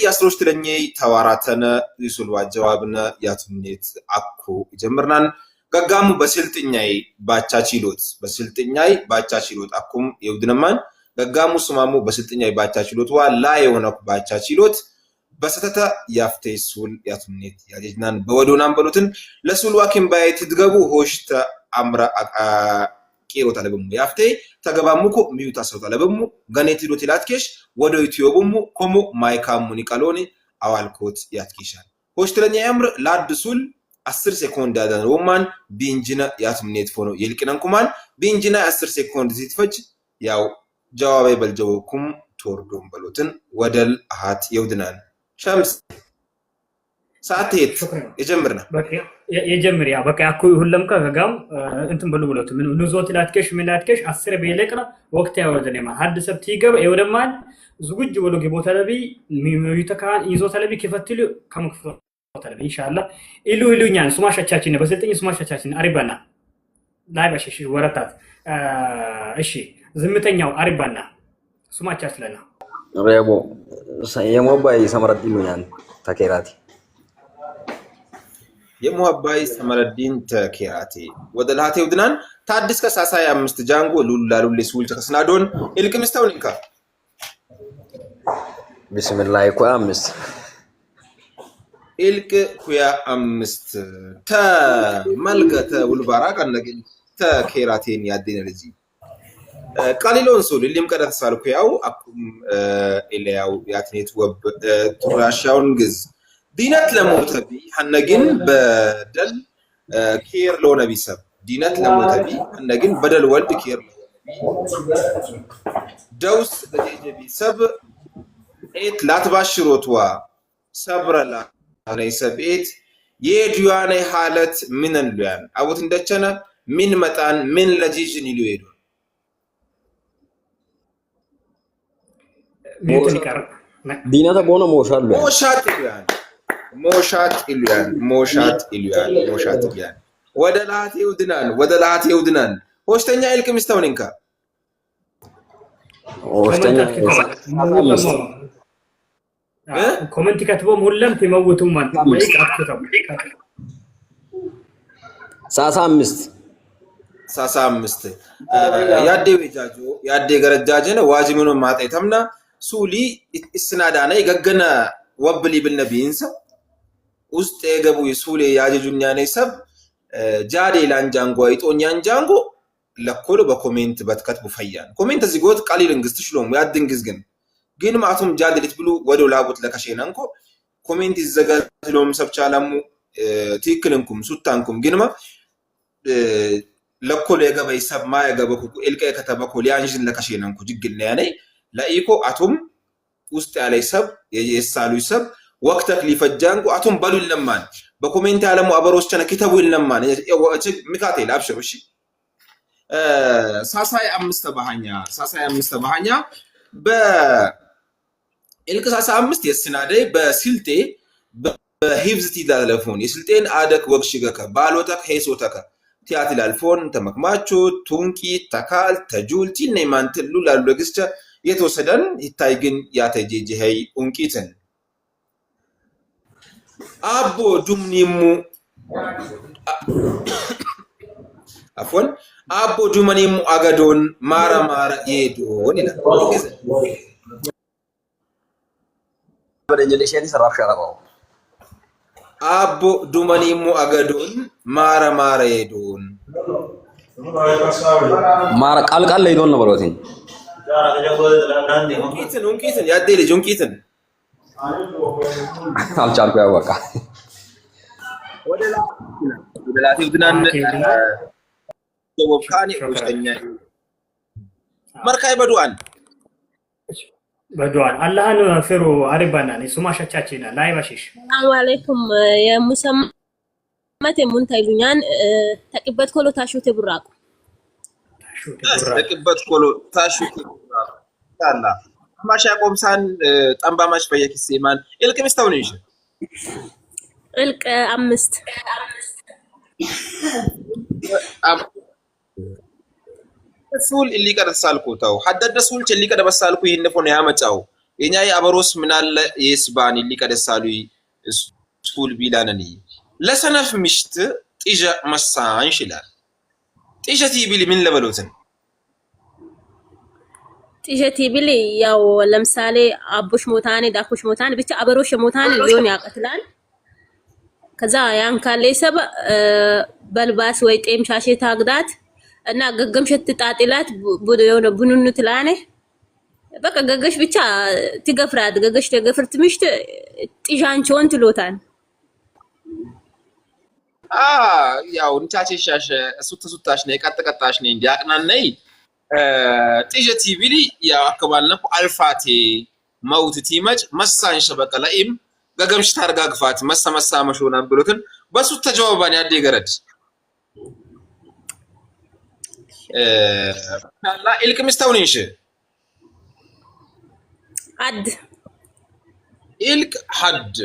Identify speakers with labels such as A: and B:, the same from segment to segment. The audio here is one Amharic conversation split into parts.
A: ያስሮች ትለኝ ተዋራተነ ይሱልዋ ጀዋብነ ያቱኔት አኩ ይጀምርናን ገጋሙ በስልጥኛይ ባቻ ችሎት አኩም ይውድነማን ገጋሙ ስማሙ በስልጥኛይ ባቻ ችሎት ዋ ላይ የሆነው ባቻ ችሎት በሰተታ ያፍቴ ሱል ያቱኔት ያጀናን በወዶናን በሉትን ለሱል ዋኪን ባይት ትገቡ ሆሽተ አምራ ቂሮታ ለበሙ ያፍቴ ተገባሙኮ ሚዩታ ሰውታ ለበሙ ገኔት ዶት ይላትከሽ ወዶ ዩቲዩብሙ ኮሞ ማይካሙ ኒቃሎኒ አዋልኮት ያትከሻል ሆሽትለኛ ያምር ላድሱል 10 ሴኮንድ ያዳነውማን ቢንጂና ያቱኔት ፎኖ ይልቅነንኩማን ቢንጂና 10 ሴኮንድ ሲትፈጅ ያው ጀዋባይ በልጀውኩም ቶርዶም በሉትን ወደል አሃት ይውድናን ሸምስ ሰዓት ይጀምርና
B: يجمر يا بقى أكو هلم كعام أنتم بلو من نزوت لاتكش من لاتكش 10 بيلكنا وقت يا ودني ما حد سبتيجا يودمان زوج ولو جبوا تلبي ميتكان يزو تلبي كيف تلو كم كيف تلبي إن شاء الله إلو نيان سماش تشاتين بس التاني سماش تشاتين أريبانا لا يبغى شيء ورطات إشي زمتين ياو أريبانا سماش تشاتلنا
C: ريبو سيامو باي سمرت دينيان تكيراتي
A: የሙሐባይ ሰመረዲን ተኬራቴ ወደላቴ ውድናን ታድስ ከሳሳይ 5 ጃንጎ ሉላሉሌ ሱል ተከስናዶን ኢልቅምስታው ንካ
C: ቢስሚላህ ኩያ 5
A: ኢልቅ ኩያ 5 ተ መልገተ ውልባራ ቀነገኝ ተኬራቴን ያደነ ልጂ ቃሊሎን ሱል ሊም ቀደተ ሳልኩ ያው አኩም ኢላያው ያትኔት ወብ ቱራሻውን ግዝ دينات لموتبي حنجين بدل كير لو نبي سب دينات لموتبي حنجين بدل ولد كير دوس دجيجي سب ايت لا تباشروا توا صبر لا انا يسب ايت يديواني حالت من اللوان ابو تندچنا من متان من لجيجن يلويدو
C: دينات بونو موشات
A: موشات إليان ودلات يودنان هوشتنيا إلكم استونينكا
C: هوشتنيا
B: كومنتي كاتبهم هلم تموتوا من ميك أكتب
A: ساسا مست يادي ويجاجو يادي غرجاجنا واجمنو ماتي تمنا سولي استنادانا يغغنا وبلي بالنبينسا ውስጥ የገቡ ይሱሌ ያጀጁኛኔ ሰብ ጃዴ ላንጃንጎ አይጦኛን ጃንጎ ለኮሎ በኮሜንት በትከትቡ ፈያን ኮሜንት እዚህ ጎት ቃሊል እንግስት ሽሎም ያድንግዝ ግን ማቱም ጃዴሊት ብሉ ወዶ ላቡት ለከሸናንኮ ኮሜንት ይዘጋጅሎም ሰብቻላሙ ትክክልንኩም ሱታንኩም ግንማ ለኮሎ የገበይ ሰብ ማ የገበኩ ኤልቀ ከተበኮ ሊያንጅን ለከሸናንኮ ጅግል ነው ያኔ ለኢኮ አቱም ውስጥ ያለይ ሰብ የሳሉ ሰብ وقتك لفجانكو اتم بالو لمان بكومنت علمو ابروس كان كتابو لمان مكاتيل ابشر እሺ ሳሳይ 5 በሃኛ በኤልክ ሳሳይ 5 የስናደይ በስልጤ በሂብዝቲ ዳለፎን የስልጤን አደክ ወግሽገከ ባሎተክ ሄሶተከ ቲያትል አልፎን ተመክማቹ ቱንቂ ተካል ተጁልቲ ነይማንትሉ ላሉ ለግስተ የተወሰደን ይታይ ግን ያተጄጄ ሄይ ኡንቂትን አቦ ዱምኒሙ አፎን አቦ ዱምኒሙ አገዶን ማራ ይዶን ይላል
C: በደንጀለሽን ሰራፍ ሻራባው
A: አቦ ዱምኒሙ አገዶን ማራ ይዶን
C: ማራ ቃል ይዶን ነው በሮቲን
A: ኡንቂትን ያዴ ልጅ ኡንቂትን
C: አልቻልኩ ያወቃ
A: ወደላቲ ድናን ወብካኒ ወስተኛ መርካይ
B: በዱአን አላህን ፍሩ አሪባናኒ ሱማሻቻቺና ላይ ባሽሽ
D: ሰላም አለይኩም የሙሰማት ሙንታይሉኛን ተቅበት ኮሎ ታሹት ብራቁ
A: ተቅበት ኮሎ ታሹት ታላ ማሻ ቆምሳን ጠምባማሽ ፈየክሲማን ኢልቅምስታው ነሽ
D: ኢልቅ 5
A: ሱል اللي ቀረሳልኩ ታው ሐደደ ሱል اللي ቀደበሳልኩ ይንፎ ነው ያመጣው የኛ የአበሮስ ምናለ የስባኒ ሊቀደሳሉ ስኩል ቢላነኒ ለሰነፍ ምሽት ጢጀ መሳን ይችላል ጢጀቲ ቢሊ ምን ለበሉትን
D: ጢጀቲ ቢሊ ያው ለምሳሌ አቡሽ ሞታኔ ዳኩሽ ሞታኔ ብቻ አበሮሽ ሞታኔ ሊሆን ያቀትላል ከዛ ያን ካለ ሰብ በልባስ ወይ ጤም ሻሼ ታግዳት እና ገገምሸት ጣጥላት የሆነ ቡኑኑ ትላኔ በቃ ገገሽ ብቻ ትገፍራት ገገሽ ተገፍርት ምሽት ጢሻንቾን ትሎታል
A: ያው እንታቸሻሽ ሱታሽ ነው የቀጠቀጣሽ ነው እንዲያቅናነይ ጢጀቲ ቢሊ ያው አከባልነው አልፋቴ መውት ቲመጭ መሳን ሸበቀላይም ገገምሽ ታርጋግፋት መሰመሳ መሾናን ብሎትን በሱ ተጀዋባን ያደ ገረድ ታላ ኢልቅ ምስተውንሽ
D: ሐድ
A: ኢልቅ ሐድ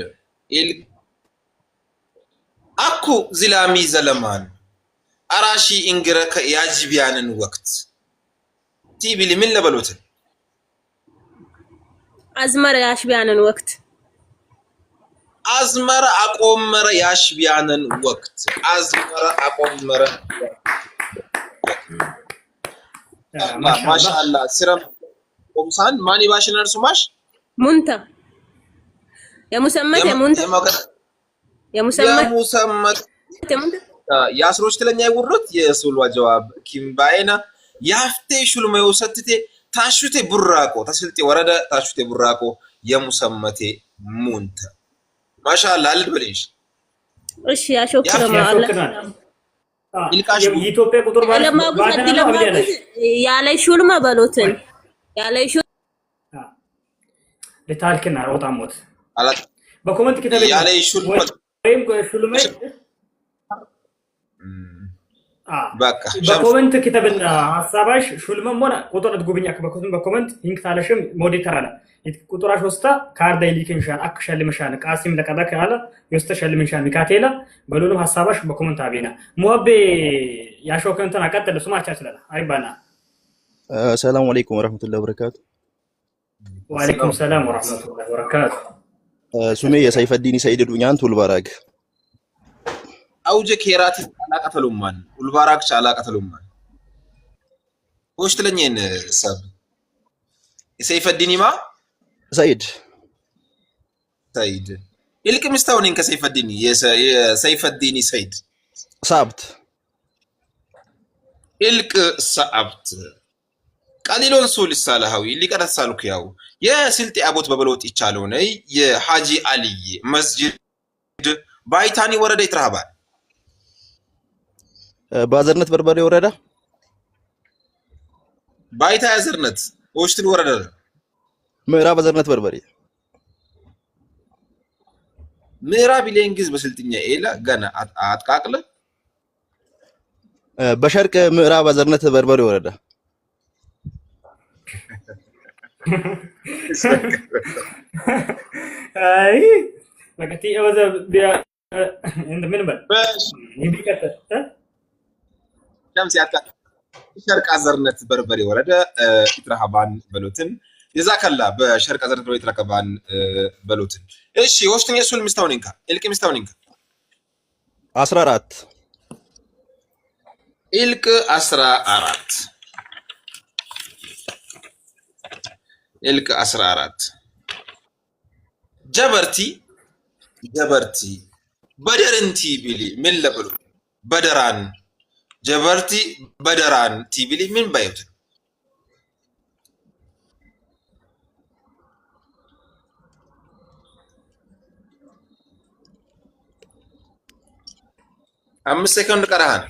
A: ኢልቅ አኩ ዝላሚ ዘለማን አራሺ እንግረከ ያጅቢያንን ወቅት ቲቢሊ ምን ለበሉት
D: አዝመረ ያሽቢያንን ወቅት
A: አዝመረ አቆመረ ያሽቢያንን ወቅት አዝመረ አቆመረ ማሻአላ ስራም ቆምሳን ማኒ ባሽነር ሱማሽ
D: ሙንታ የሙሰመት
A: ያስሮች ትለኛ ይወሩት የሱልዋ ጀዋብ ኪምባይና ያፍቴ ሹልመ ወሰትቴ ታሹቴ ቡራቆ ተስልጤ ወረደ ታሹቴ ቡራቆ የሙሰመቴ ሙንታ ማሻአላ አልበለሽ
D: እሺ ያሾክረ ማለት
B: የኢትዮጵያ ቁጥር ማለት
D: ያለ ሹልማ በሎትን ያለ ሹ
B: ለታልከና ሮጣሞት
A: አላ
B: በኮሜንት ከተበለ
A: ያለ ሹልማ
B: ወይም ሹልማ
A: በቃ
B: በኮሜንት ከተበለ ሐሳባሽ ሹልማም ሆነ ቁጥር ትጉብኛ በኮሜንት ሂንክ ታለሽም ሞዴተር አለ ቁጥራሽ ወስታ ካርዳ ይልክንሻል አክሻል መሻል ቃሲም ለቀባክ አለ ይወስተሻል ምንሻል ሚካቴላ በሉንም ሐሳባሽ በኮሜንት አቤና ሙሀቤ ያሾከንተና ቀጥል ሱማቻ ስለላ አይባና
E: ሰላም አለይኩም ወራህመቱላሂ ወበረካቱ
B: ወአለይኩም ሰላም ወራህመቱላሂ ወበረካቱ
E: ሱሜ የሰይፈዲን ሰይድ ዱኛን ቱልባራግ
A: አውጀ ኬራት አላቀተሉማን ኡልባራክ አላቀተሉማን ወሽትለኝን ሰብ የሰይፈዲኒማ ሰይድ ይልቅ ምስተውነኝ ከሰይፈዲኒ የሰይፈዲኒ ሰይድ
E: ሳብት
A: ይልቅ ሳብት ቀሊሎን ሱል ሰላሃዊ ሊቀረሳሉክ ያው የስልጤ አቦት በበለውጥ ይቻለው ነይ የሐጂ አልይ መስጂድ ባይታኒ ወረዳ ይትራባል
E: ባዘርነት በርበሬ ወረዳ
A: ባይታ ያዘርነት ወሽትን ወረዳ
E: ምዕራብ ባዘርነት በርበሬ ምዕራብ ኢሌንግዝ በስልጥኛ ኤላ ገና አጥቃቅለ በሸርቅ ምዕራብ ባዘርነት በርበሬ ወረዳ
B: አይ ለከቲ ወዘ እንደ ምን በል ይቢቀጥ
A: ሸምስ ያጣ ሸርቅ አዘርነት በርበሬ ወረዳ ኢትራሃባን በሉትን የዛከላ በሸርቅ አዘርነት በርበሬ ኢትራሃባን በሉትን እሺ ወሽተኛ ሱል ምስተውንንካ ኢልቅ ምስተውንንካ
E: 14
A: ኢልቅ 14 ኢልቅ 14 ጀበርቲ በደረንቲ ቢሊ ምን ለብሉ በደራን ጀበርቲ በደራን ቲቢሊ ምን ባይውት አምስት ሰከንድ ቀራሃን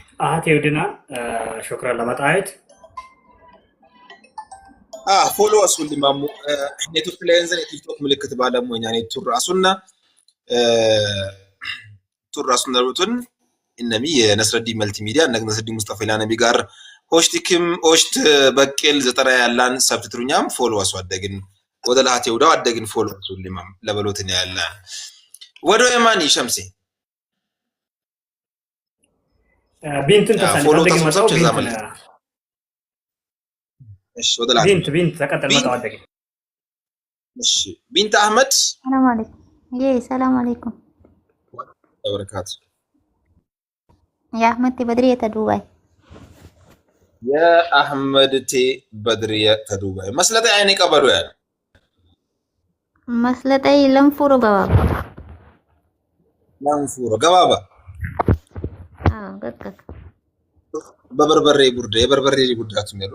B: ይውድና ሹክራን ለማጣየት
A: ፎሎ አሱል ማሙ ኔትወርክ ላይ እንዘን የቲክቶክ ምልክት ባለሙኛ ኔትወርክ ራሱና ቱር ራሱን ደሩትን እነሚ የነስረዲ መልቲ ሚዲያ ነስረዲ ሙስጠፋ ኢላነቢ ጋር ሆሽት በቀል ዘጠራ ያላን ሰብትሩኛም ፎሎ አሱ አደግን ወደ ለሃት ይውዳው አደግን ፎሎ አሱል ማም ለበሎትን ያላ ወዶ የማን ሸምሴ
B: ቢንትን ተሳለ አደግን መጣው ቢንት
A: እሺ ወደ ለሃት
B: ቢንት ተቀጠል መጣው አደግን
A: እሺ ቢንት አህመድ
F: ሰላም አለይኩም። ሰላም አለይኩም።
A: ወበረካቱ
F: የአህመድ በድሪየ ተዱባይ
A: የአህመድ በድሪየ ተዱባይ መስለጠ አይኔ ቀበሩ ያለ
F: መስለጠይ ለንፉሩ ገባባ
A: ለንፉሩ ገባባ
F: ገቀቅ
A: በበርበሬ ቡርደ የበርበሬ ቡርዳቱ የሚሉ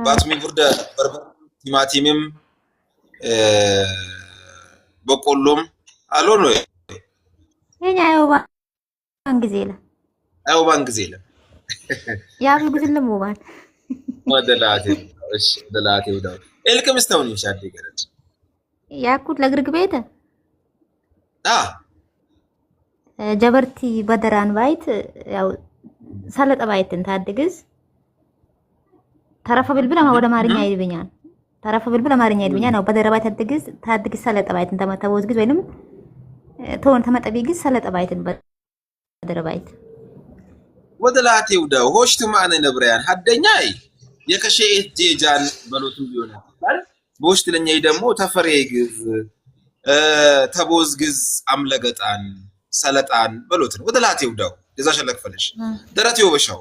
A: ባትሚ ቡርደ በርበሬ ቲማቲምም በቆሎም አሎ ነው
F: የኛ አይውባን ጊዜ ለ ያቢ ጉዝልም ውባን
A: ወደላቴ እሺ ወደላቴ ወዳው ኤልከም ስታውን ይሻል ይገረድ
F: ያኩት ለግርግ ቤተ
A: አ
F: ጀበርቲ በደራን ባይት ያው ሰለጠ ባይትን ታድግዝ ተረፈ ብልብል ወደ ማርኛ ይልብኛል ተረፈ ብልብል ማርኛ ይልብኛል ነው በደራ ባይት ታድግዝ ሰለጠ ባይትን ተመተወዝ ግዝ ወይንም ተወን ተመጠቢ ግዝ ሰለጠ ባይትን በደራ ባይት
A: ወደላቴ ወዳው ሆሽቱ ማነ ነብራያን ሀደኛይ የከሸኤት ጄጃን በሎቱም ቢሆን አይደል ቦሽት ለኛይ ደግሞ ተፈሬ ግዝ ተቦዝ ግዝ አምለገጣን ሰለጣን በሎትን ወደላቴ ወዳው የዛሸለክ ፈለሽ ደረቴ ወበሻው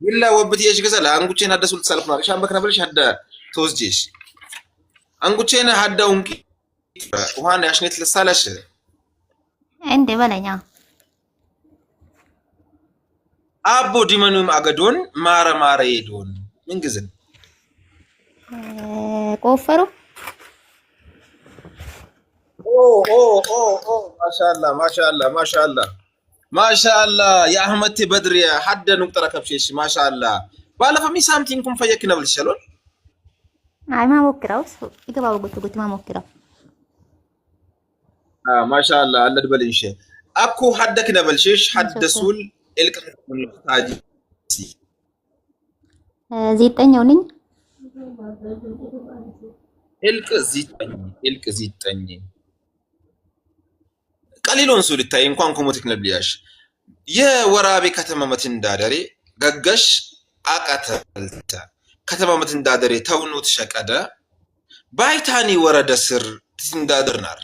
A: ይላ ወብት የሽ ገዘላ አንጉቼና ደሱል ተሰልፍ ነው ሻምበክ ነብልሽ ሀዳ ተወስጂሽ አንጉቼና ሀዳውን ውሃን ያሽኔት ለሳላሽ
F: እንደ በለኛ
A: አቦ ዲመኑም አገዶን ማረ ይዶን ምንግዝን
F: ቆፈሩ
A: ማሻአላ የአህመድ በድሪያ ሀደ ንቁጠረ ከብሽሽ ማሻአላ ባለፈሚ ሳምቲንኩም ፈየክ ነብል ይችላል
F: አይ ማሞክራውስ ይገባው ጉት ማሞክራው
A: ማሻአላ አለድ በልንሽ አኩ ሀደክ ነብልሽሽ ሀደሱል ኤልቀም ታጂ
F: ዚጠኛው ነኝ
A: ኤልቅ ዚጠኝ ቀሊሎን ሱልታይ እንኳን ኮሞቲክ ነብልያሽ የወራቤ ከተማ መትንዳደሬ ገገሽ አቀተልታ ከተማ መትንዳደሬ ተውኖት ሸቀደ ባይታኒ ወረደ ስር ትንዳደርናር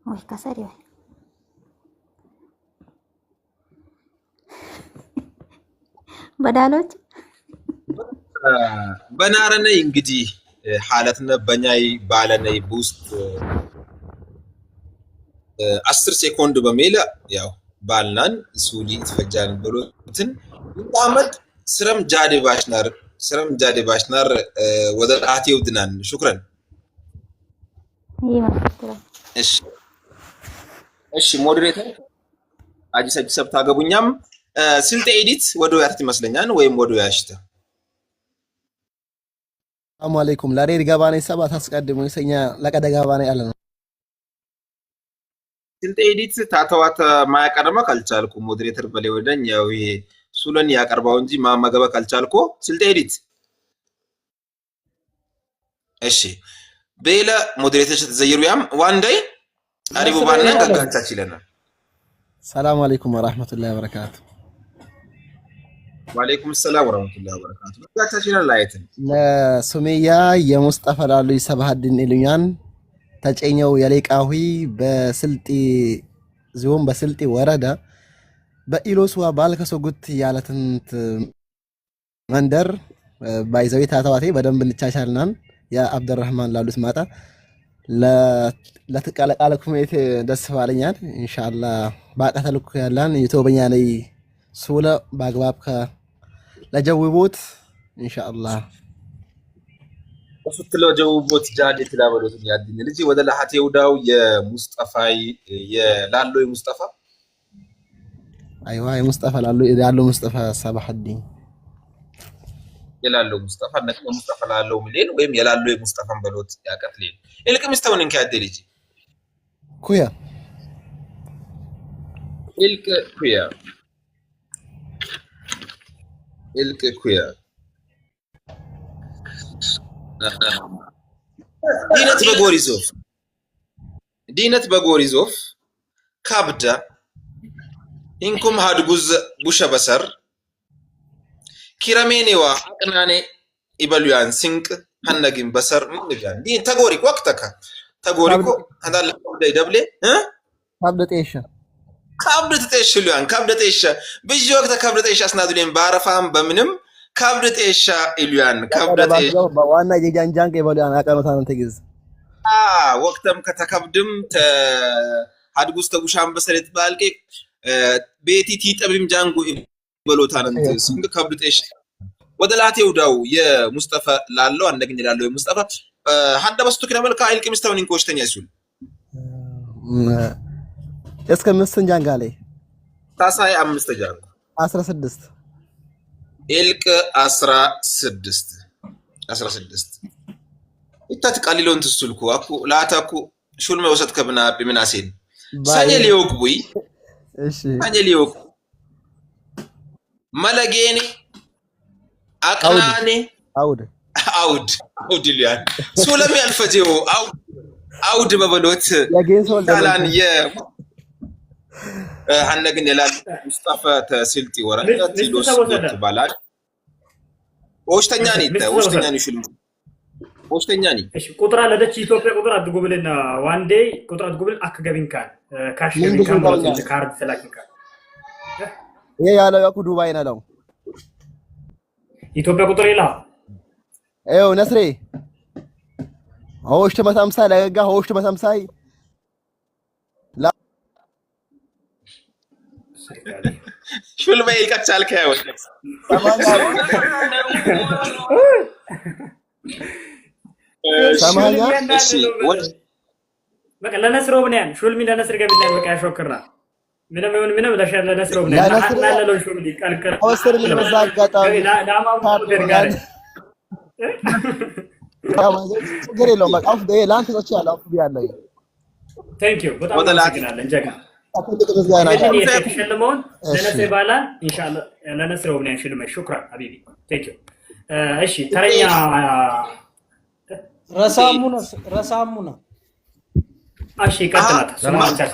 F: ወይ ካሰሪ በዳሎች
A: በናረነይ እንግዲህ ሐለትነ በኛይ ባለነይ ቡስት 10 ሴኮንድ በሜለ ያው ባልናን ሱሊ ተፈጃን ብሎትን አመድ ስረም ጃዴ ባሽናር ወደ አቴው ድናን ሹክራን እሺ ሞዴሬተር አጂሰጅ ሰብታ ገቡኛም ስልጤ ኤዲት ወዶ ያርት ይመስለኛል ወይም ወዶ ያሽተ
G: ሰላም አለይኩም ላሬ ገባኔ ሰባት አስቀድሙ ይሰኛ ለቀደ ገባኔ ያለ ነው
A: ስልጤ ኤዲት ታተዋተ ማያቀርማ ካልቻልኩ ሞዴሬተር በላይ ወደኝ ያው ይሄ ሱለን ያቀርባው እንጂ ማመገበ ካልቻልኩ ስልጤ ኤዲት እሺ ቤለ ሞዴሬተር ተዘይሩ ያም ዋን ዳይ አሪቡ ባልና ገጋቻች ይለናል
G: ሰላም አለይኩም ወራህመቱላሂ ወበረካቱ
A: ወአለይኩም ሰላም ወራህመቱላሂ ወበረካቱ ገጋቻች ይለናል ላይትን
G: ለሱሜያ የሙስጠፋ ላሉ ሰባህድን ኢሉኛን ተጨኘው የሌቃዊ በስልጤ ዞን በስልጤ ወረዳ በኢሎስዋ ባልከሶጉት ያለትንት መንደር ባይዘዊ ታታዋቴ በደንብ እንቻቻልናን የአብደረህማን ላሉት ማጣ ለተቃለቃለ ኩሜት ደስ ባለኛል ኢንሻአላህ ባቀተልኩ ያላን የተወበኛ ላይ ሱለ ባግባብ ለጀውቦት ኢንሻአላህ
A: ወፍትለው ጀውቦት ጃዴ ትላበሉት ያድኝ ልጅ ወደ ለሐቴ ውዳው የሙስጠፋይ የላሎ የሙስጠፋ
G: አይዋ የሙስጠፋ ላሉ ያለው ሙስጠፋ ሰባህዲን
A: የላሎ ሙስጠፋ ነክ ሙስጠፋ ላሎ ሚሊን ወይም የላሎ የሙስጠፋን በሎት ያቀትልኝ ኢልቅም ስታውን እንካደ ልጅ
G: ኩያ
A: ኢልቅ ኩያ ዲነት በጎሪዞፍ ካብዳ ኢንኩም ሃድጉዝ ቡሸ በሰር ኪረሜኔዋ አቅናኔ ይበሉያን ሲንቅ ሀነግን በሰር ምን ይላል ዲ ተጎሪክ ወቅተካ ተጎሪኮ አንዳለ ደብሌ ካብደ ጤሽሉያን ካብደ ጤሽ በጂ ወቅተ ካብደ ጤሽ አስናዱሌን ባረፋም በምንም ካብደ ጤሽ ኢሉያን ካብደ ጤሽ
G: ዋና የጃንጃንቅ ይበሉያን አቀመታን ተግዝ
A: ወቅተም ከተከብድም ሃድጉዝ ተጉሻም በሰረት ባልቄ ቤቲቲ ጠብም ጃንጉ በሎታን ሲንቅ ካብደ ጤሽ ወደላቴው ዳው የሙስጠፋ ላለው አንደግኝ ላለው የሙስጠፋ ሀዳ በስቱ ከመልካ አይልቅ ሚስተውን እንኮሽተኛ ይሱል
G: እስከ ምስን ጃንጋሌ
A: ታሳይ 5 ጃንጉ
G: 16
A: ኤልቅ 16 ኢታት ቃሊሎን ትስልኩ አኩ ላታኩ ሹልመ ወሰት ከብና በመናሴን ሳኔል ይወቅቡይ
G: እሺ
A: ሳኔል ይወቅ መለጌኔ አቅናኔ አውድ ሊያን ሱለም ያልፈጀው አውድ በበሎት ታላን ሀነግን ይላል ሙስጠፋ ተስልቲ ወረቀ ቲሎስ ተባላል ኦሽተኛኒ ሽልሙ ኦሽተኛኒ
B: እሺ ቁጥራ ለደች ኢትዮጵያ ቁጥር አድጉብልና ዋንዴ ቁጥር አድጉብል አከገቢንካል ካሽ ገቢንካል ማለት ካርድ ተላኪንካል
G: ይሄ ያለው ያኩ ዱባይ ነው
B: ኢትዮጵያ ቁጥር ይላ
G: ኤው ነስሬ ሆሽተ መታምሳይ ለጋ ሆሽተ መታምሳይ ላ
A: ሹልመ ይልቀቻል ከያው
G: ሰማኛ
A: እሺ
B: በቃ ለነስሮ ብነን ሹልሚ ለነስር ገቢና በቃ ያሾክራ ምንም ለሻለ ለነስሮ ብነን አናለለው ሹልሚ ቀልቀል
G: ወስር ምን መዛጋጣው
B: ዳማው ተደርጋለ
G: ችግር የለውም በቃ አፍ ላንተ ነው ያለው አፍ ቢያለው
B: ቴንክ ዩ በጣም አመሰግናለሁ ጀግና ተሸልመውን ለነስር ባላ ኢንሻአላህ ለነስር ብነን ሽልመ ሹክራን ሀቢቢ ቴንክ ዩ እሺ ተረኛ ረሳሙና እሺ ቀጥላት ሰማቻች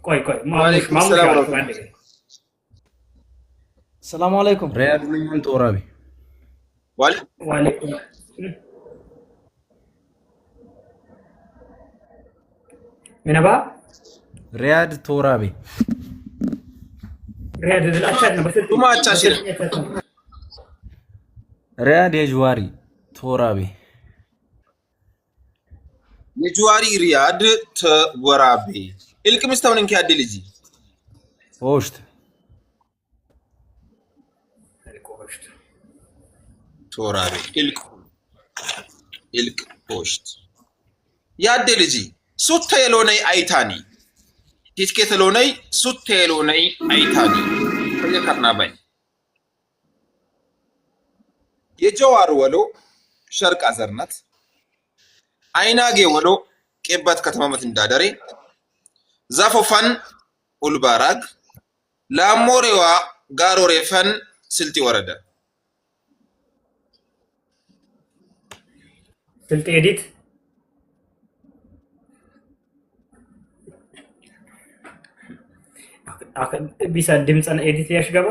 B: ቆይ ማሙሽ
H: ሰላም አለይኩም
E: ሪያድ ምን ጦራቢ
B: ወአለይኩም ምንባ
E: ሪያድ ቶራቢ
B: ሪያድ አቻች ነው በስልቱ
A: ማቻች
E: ሪያድ የጅዋሪ ቶራቢ
A: የጅዋሪ ሪያድ ተወራቢ ኢልቅ ሚስተውን እንኪ አድልጂ
E: ሆሽት
A: ቶራቢ ኢልቅ ሆሽት ያድልጂ ሱት የሎነይ አይታኒ ቲስኬት የሎነይ ሱት የሎነይ አይታኒ ከየከርናባይ የጀዋር ወሎ ሸርቅ አዘርነት አይናጌ ወሎ ቄባት ከተማመት እንዳደሬ ዛፎፋን ኡልባራግ ላሞሬዋ ጋሮሬፈን ስልጤ ወረደ
B: ስልጤ ኤዲት ቢሳ ድምፅን ኤዲት ያሽገባ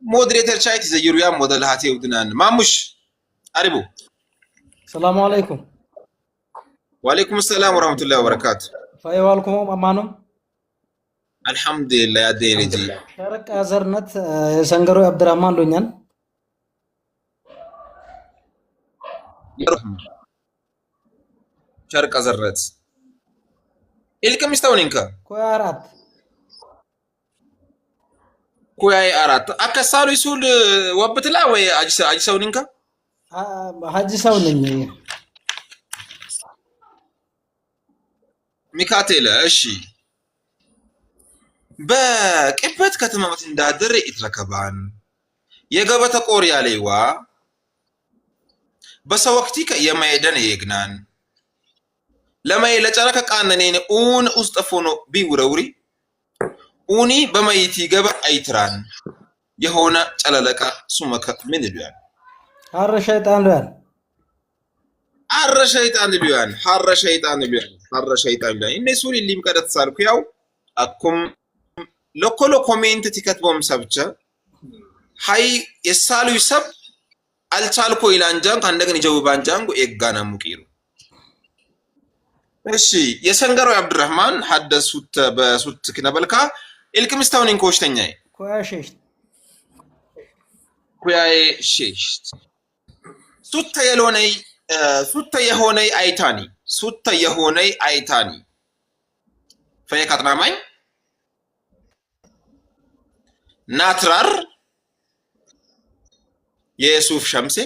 A: ሞዴሬተር ቻይት ዘዩሪያ ሞዴል ሃቴ ውድናን ማሙሽ አሪቡ
H: ሰላም አለይኩም
A: ወአለይኩም ሰላም ወራህመቱላሂ ወበረካቱ
H: ፈይዋልኩም አማኑ
A: አልহামዱሊላህ ያደረጂ
H: ሸርቅ አዘርነት የሰንገሮ አብዱራህማን ሎኛን
A: ሸርቅ አዘርነት ኢልከም ይስተውንንካ ኮያይ አራት አከሳሉ ይሱል ወብትላ ወይ አጅሰውንንካ
H: አጅሰው ነኝ
A: ሚካቴለ እሺ በቅበት ከተማመት እንዳደረ ይትረከባን የገበተ ቆሪያ ላይዋ በሰወክቲ የማይደን የግናን ለማይ ለጨረከ ቃነኔን ኡን ውስጠፎኖ ቢውረውሪ ኡኒ በማይቲ ገበ አይትራን የሆነ ጨለለቃ ሱመከ ምን ይሏል
H: ሐረ ሸይጣን ይሏል
A: ሐረ ሸይጣን ይሏል harra shaytaan inni suuli lim qadat salku yaw akkum lokolo comment tikat bom sabcha hay yesalu yisab alchalko ilanjan kan daga ni jawaban jangu eggana mukiru እሺ የሰንገረው አብዱራህማን ሐደሱት በሱት ከነበልካ ኢልክምስታውን እንኮሽተኛይ ኩያዬ ሼሽት ሱተ የሆነይ አይታኒ ፈየካጥናማኝ ናትራር የሱፍ ሸምሴ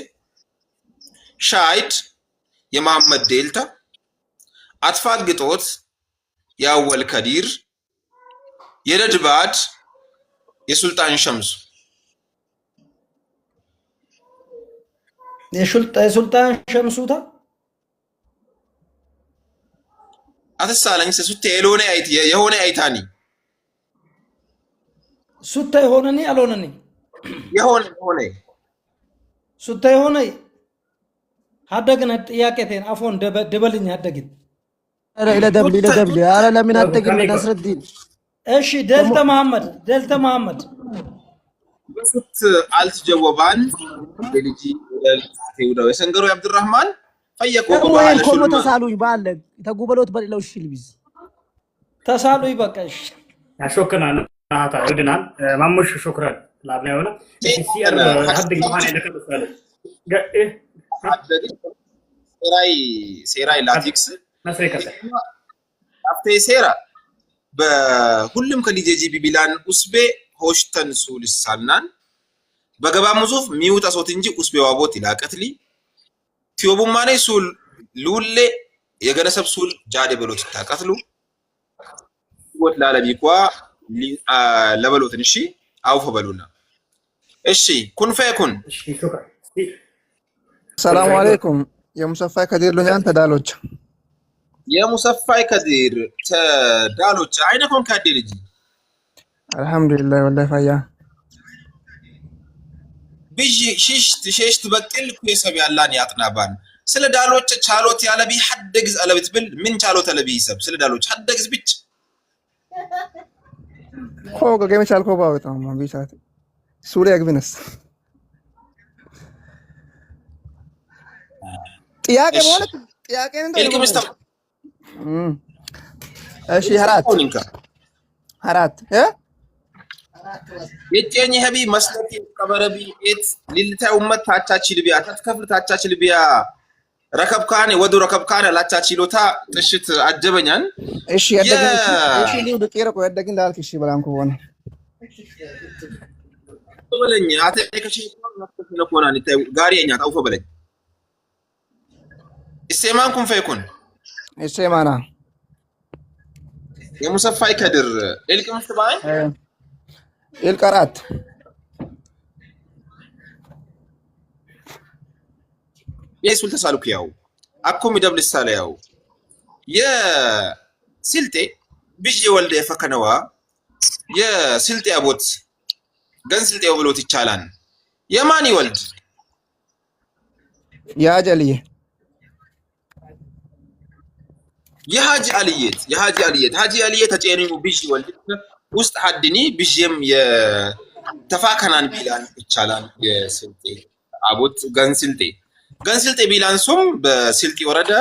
A: ሻይድ የመሐመድ ዴልታ አጥፋት ግጦት ያወል ከዲር የረድባድ የሱልጣን ሸምሱ
H: የሱልጣን ሸምሱታ
A: አተሳለኝ ሱተ የሆነ አይታኒ
H: ሱተ የሆነኒ አልሆነኒ
A: የሆነ
H: ሱተ የሆነ ሀደግን ጥያቄቴን አፎን ደበልኝ ሀደግን
G: إلى دبلي أنا لمن أتقل نصر الدين
H: إيش دلتا محمد
A: بسط ألت جوابان دلجي ودا يسنجروا عبد الرحمن فيكو
G: وين كل تسالوي بالك تقبلوت بل لو الشلبيز
H: تسالوي بقاش
B: شكرا هذا عدنا ماموش شكرا لابنا هنا سير هدك معنا لك السؤال ايه
A: سيراي لاتيكس አፍቴ ሴራ በሁሉም ከዲጄጂ ቢቢላን ኡስቤ ሆሽተን ሱልሳናን በገባ ሙዙፍ ሚውጣ ሶት እንጂ ኡስቤ ዋቦት ይላቀትሊ ቲዮቡማኔ ሱል ሉሌ የገነሰብ ሱል ጃዴ በሎት ታቀትሉ ወት ላለቢኳ ለበሎትን እሺ አውፈ በሉና እሺ ኩን ፈይኩን
B: እሺ ሹክራ
I: ሰላም አለይኩም የሙሰፋይ ከዲር ሎኛን ተዳሎች
A: የሙሰፋይ ከዲር ተዳሎች አይነኮን ካዲልጂ
I: አልহামዱሊላህ ወላሂ ፈያ
A: ቢጂ ሽሽት በቅል ኩየሰብ ያላን ያጥናባን ስለ ዳሎች ቻሎት ያለቢ ሐደግዝ አለብት ብል ምን ቻሎት አለቢ ይሰብ ስለ ዳሎች ሐደግዝ ብቻ
I: ኮጋ ገመ ቻልኮ ባውጣው ቢሳት ሱሪ ያግብነስ ጥያቄ ማለት ጥያቄ ነው እሺ አራት የጨኝ ሀቢ መስለቲ ቀበረቢ ኤት ሊልታይ ኡመት ታቻች ልቢያ ተከፍል ታቻች ልቢያ ረከብካኔ ወዱ ረከብካኔ ላቻች ሎታ ጥሽት አጀበኛን እሺ ያደገን እሺ ሊው ደቂራ ቆ ያደገን ዳልክ እሺ በላንኩ ሆነ በለኝ አተ ከሺ ለኮናን ታይ ጋሪኛ ታውፈ በለኝ ኢስማን ኩን ፈይኩን ኢስማና
A: የሙሰፋይ ከድር ኤልቅ ምስተባይ
I: ኤልቀራት
A: የሱል ተሳልኩ ያው አኩም ደብል ሳላያው የስልጤ ቢጂ ወልደ የፈከነዋ የስልጤ አቦት ገን ስልጤው ብሎት ይቻላል የማን ይወልድ
I: ያጀልዬ የሃጂ አልየት ተጨኒው ቢጂ ወልድ ውስጥ ሐድኒ ቢጂም የተፋከናን ቢላን ይቻላል የስልጤ አቦት ገንስልጤ ቢላንሱም በስልጤ ወረዳ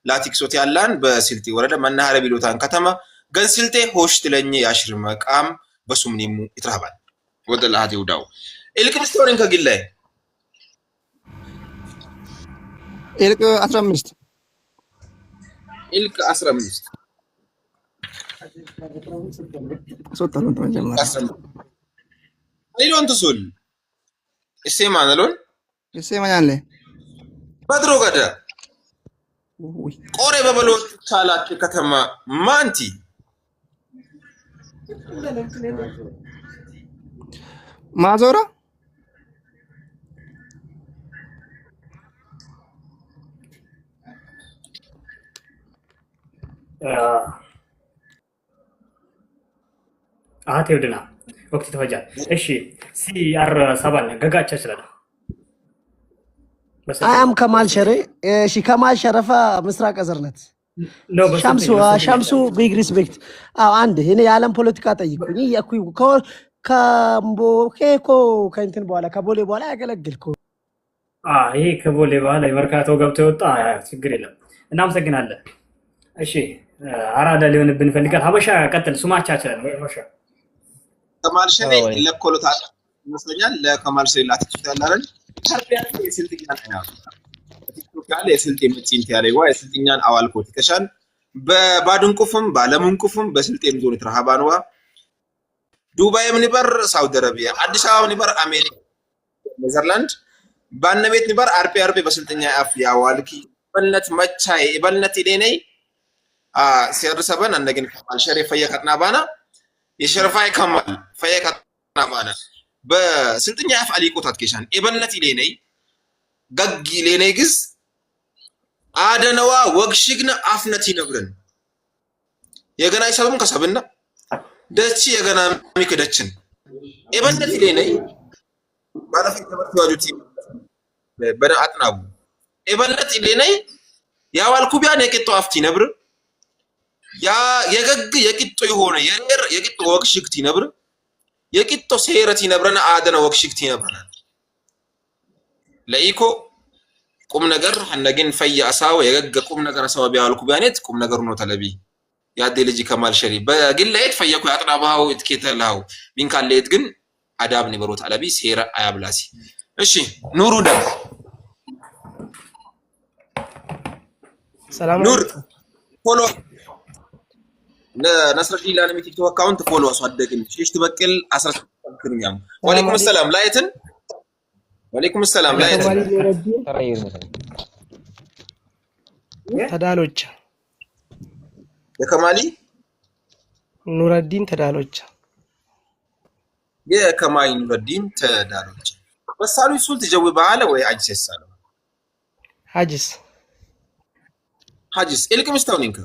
I: ላቲክሶት ያላን በስልጤ ወረዳ መናኸሪያ ቢሎታን ከተማ ገንስልጤ ሆሽት ለኝ ያሽር መቃም በሱምኒሙ ይትራባል ወደላሃት ይውዳው ኤልክ ምስተወርን ከግላይ ኤልክ 15
A: ኤልክ 15
I: ሶታን ተጀመረ
A: አይዶንት ሱል እሴማናሎን
I: እሴማናለ
A: በድሮ ገዳ ቆሬ በበሎት ቻላት ከተማ ማንቲ
I: ማዞራ
B: አት ይወድና ወቅት ተፈጃ እሺ ሲአር ሰባን ገጋቻ ስለዳ
G: አያም ከማል ሸሬ እሺ ከማል ሸረፋ ምስራቅ አዘርነት
B: ነው በስልጤ
J: ሸምሱ ቢግ ሪስፔክት አንድ እኔ የዓለም ፖለቲካ ጠይቁኝ ያኩይ ከቦኬኮ ከእንትን በኋላ ከቦሌ በኋላ ያገለግልኩ
B: ይሄ ከቦሌ በኋላ የመርካቶ ገብቶ የወጣ ችግር የለም እናመሰግናለን እሺ አራዳ ሊሆንብን ፈልጋል ሀበሻ ቀጥል ሱማቻችን ሀበሻ
I: ከማል ሸኔ ለኮሎታ ይመስለኛል ለከማል ሸኔ ላትጭት ያላረን ታርቢያ የስልጥኛን አይናው ያለ የስልጤ መጪንት ያለዋ የስልጥኛን አዋልኮት ከሻን በባድንቁፍም ባለምንቁፍም በስልጤም ዞን ተራሃባንዋ ዱባይ ምንበር ሳውዲ አረቢያ አዲስ አበባ ምንበር አሜሪካ ኔዘርላንድ ባነቤት ምንበር አርፒ በስልጥኛ አፍ ያዋልኪ በልነት መቻይ በልነት ኢዴኔ ሲርሰበን እንደገን ከማል ሸሪፍ ፈየከና ባና የሸርፋይ ከማል ፈየከና ባና በስልጥኛ አፍ አሊቆታት ከሻን ኢበልነት ኢዴኔ ገግ ኢዴኔ ግዝ አደነዋ ወግሽግና አፍነት ይነብረን የገና ይሰብም ከሰብና ደቺ የገና ሚከደችን ኢበልነት ኢዴኔ ባለፈ ተበርቷጁቲ በዳ አጥናቡ ኢበልነት ኢዴኔ ያዋልኩ ቢያን የቂጦ አፍቲ ነብር ያ የገግ የቂጦ የሆነ የነር የቂጦ ወግሽግቲ ነብር የቂጦ ሴረቲ ነብረና አደነ ወግሽግቲ ነብረና ለኢኮ ቁም ነገር ሐነግን ፈያሳው የገግ ቁም ነገር ሰው ቢያልኩ ቢያኔት ቁም ነገር ነው ተለቢ ያደ ልጅ ከማል ሸሪ በግላይት ፈየኩ ያጥናባው እትከተላው ቢንካሌት ግን አዳብ ንበሮት አለቢ ሴራ አያብላሲ እሺ ኑሩ ዳ
J: ሰላም
I: ኑር ፎሎ ለነስረዲ ላለም ቲክቶክ አካውንት ፎሎ አስዋደግን ሽሽ ትበቅል 16 ክንኛም ወአለይኩም ሰላም ላይትን ወአለይኩም ሰላም ላይትን
J: ተዳሎች
I: የከማሊ
J: ኑረዲን ተዳሎች
I: የከማሊ ኑረዲን ተዳሎች በሳሉ ሱልት ጀው ባለ ወይ አጅስ ሰላም ሐጂስ ኢልቅ ምስተውኒንከ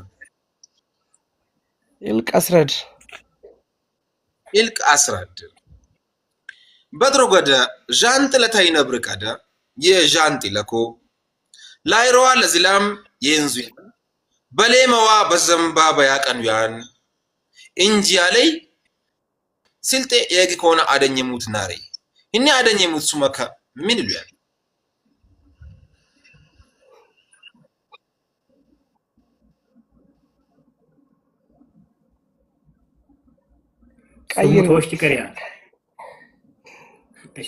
J: ኢልቅ አስረድ በድሮ ገደ ዣንጥለታይ ነብር ቀደ የዣንጥለኮ ላይሮዋ ለዝላም የንዙ በሌማዋ በዘንባባ ያቀንያን እንጂ ያለይ ስልጤ የግ ከሆነ አደኝሙት ናሪ እኔ አደኝሙት ሱመካ ምን ይሉያል
B: ቀይር ወሽቲ ከሪያ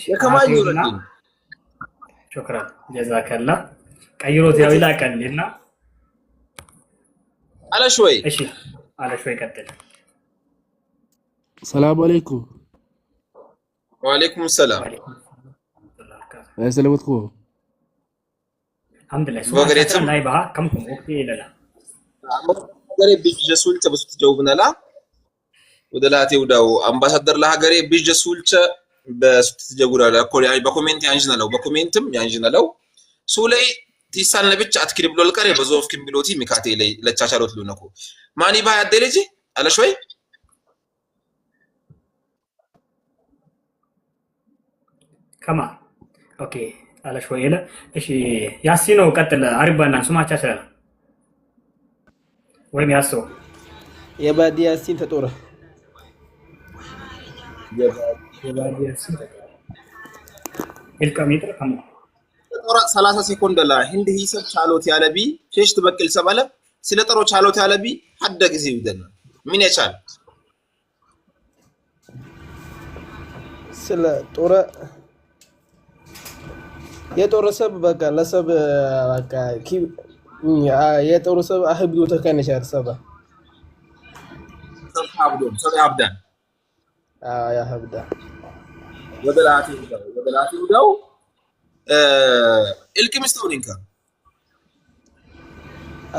I: የከማል ኑረዲን
B: ሹክራ ጀዛከላ ቀይሮት ያው ይላቀልና
I: አለሽወይ
B: እሺ አለሽወይ ቀጥል
K: ሰላም አለይኩም
I: ወአለይኩም ሰላም
K: ሰላምትኩ
B: አልሐምዱሊላህ
I: ወገሬትም
B: ላይ ባህ ከምኩም ወቅት ይላል
I: ገሬ ቢጀሱል ተበሱት ጀውብናላ ወደላቴ ወዳው አምባሳደር ለሀገሬ ቢጀሱልቸ በሱት ጀጉራላ ኮሪያ በኮሜንት ያንጅናለው በኮሜንትም ያንጅናለው ሱላይ ቲሳል ነብቻ አትክሪ ብሎ ልቀር በዞፍ ኪምቢሎቲ ሚካቴ ላይ ለቻቻሎት ሉነኮ ማኒ ባይ አደለጂ አለሽወይ
B: ከማ ኦኬ አለሽወይ ይለ እሺ ያሲኖ ቀጥል አሪባና ሱማቻ ሰላ ወይም ያሶ
J: የባዲ ያሲን ተጦረ
B: የባዲ ያሲን ኢልቃሚጥር ከማ
I: ጦራ 30 ሴኮንድ ላ ህንድ ሂሳብ ቻሎት ያለቢ ሸሽ ትበቅል ሰባለ ስለ ጦሮ ቻሎት ያለቢ ሐደ ጊዜ ይደና ምን ያቻል
J: ስለ ጦረ የጦር ሰብ በቃ ለሰብ በቃ የጦር ሰብ አህብዶ ተከነሻል ሰባ
I: ሰብ አብዳን
J: ያ ሀብዳ
I: ወደላቲ ወዳው ኢልቅ ምስተውኒንከ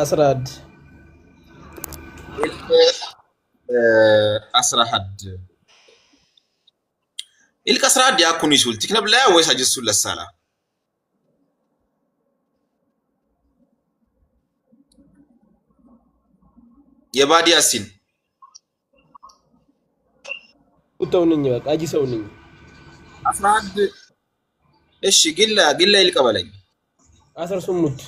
J: አስራድ
I: ኢልቅ አስራድ ያኩን ይሱል ትክነብ ላይ ወይስ አጅሱል ለሳላ የባዲ ያሲን
J: ኡተውንኝ በቃ አጂ ሰውንኝ
I: 11 እሺ ግላ ይልቀበለኝ
J: 18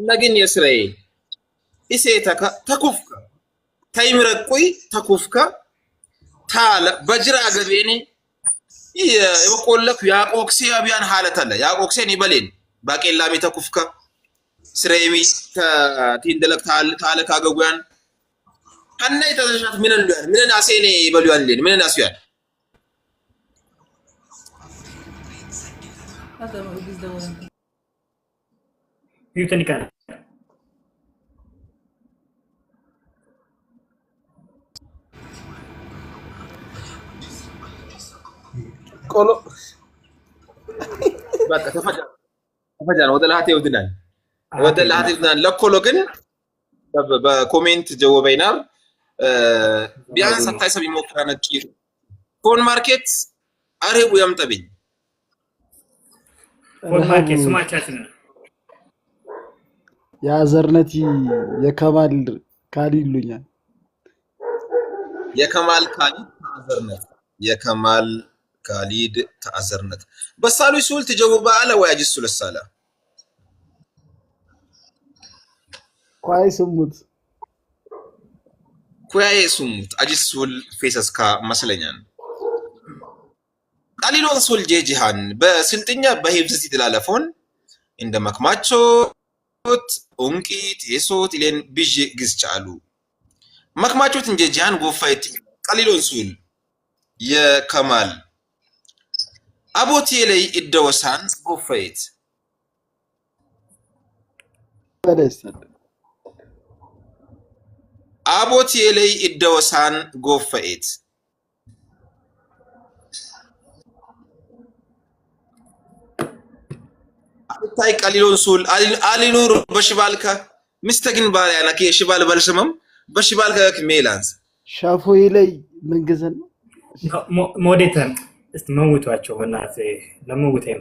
I: لكن إسرائيل إسيتك تكفك تيمرقوي تكفك تعال بجرا غبيني يقول لك يا اوكسي ابيان حالة الله يا اوكسي نيبلين باقي لامي تكفك سريمي تيندلك تعال كاغوان أنا يتزشات من اللون من الناسيني يبلوان لين من الناسيان
B: يوتني كان
G: ቆሎ
I: በቃ ተፈጃን ወደ ላቴ ወድናል ለኮሎ ግን በኮሜንት ጀወበይናር ቢያንስ ታይሰብ ይሞክራ ነጭ ፎን ማርኬት አሬቡ ያምጠብኝ
B: ፎን ማርኬት ስማቻችን
H: ያዘርነቲ የከማል ካሊ ይሉኛል
I: የከማል ካሊድ ታዘርነት የከማል ካሊድ ታዘርነት በሳሉ ሱል ተጀውባ አለ ወያጅ ሱልሳላ
H: ኳይ ስሙት አጅሱል
I: ፌሰስካ መስለኛል ቃሊሎን ሱል ጄጂሃን በስልጥኛ በሂብስ ሲተላለፎን እንደ መክማቾት ኡንቂት የሶት ኢሌን ቢጅ ግዝጫሉ መክማቾት እንደ ጂሃን ጎፋይት ቃሊሎን ሱል የከማል አቦቴ ላይ እደወሳን ጎፋይት
H: በደስታ
I: አቦቴ ላይ እደወሳን ጎፋይት አታይ ቃሊሎን ሱል አሊኑር በሽባልካ ምስተግን ባሪያ ነከ ሽባል በልስመም በሽባልካ ከሜላንስ
H: ሻፎይ ላይ መንገዘን
B: ሞዴተር እስቲ መውቷቸው በእናት ለመውቴም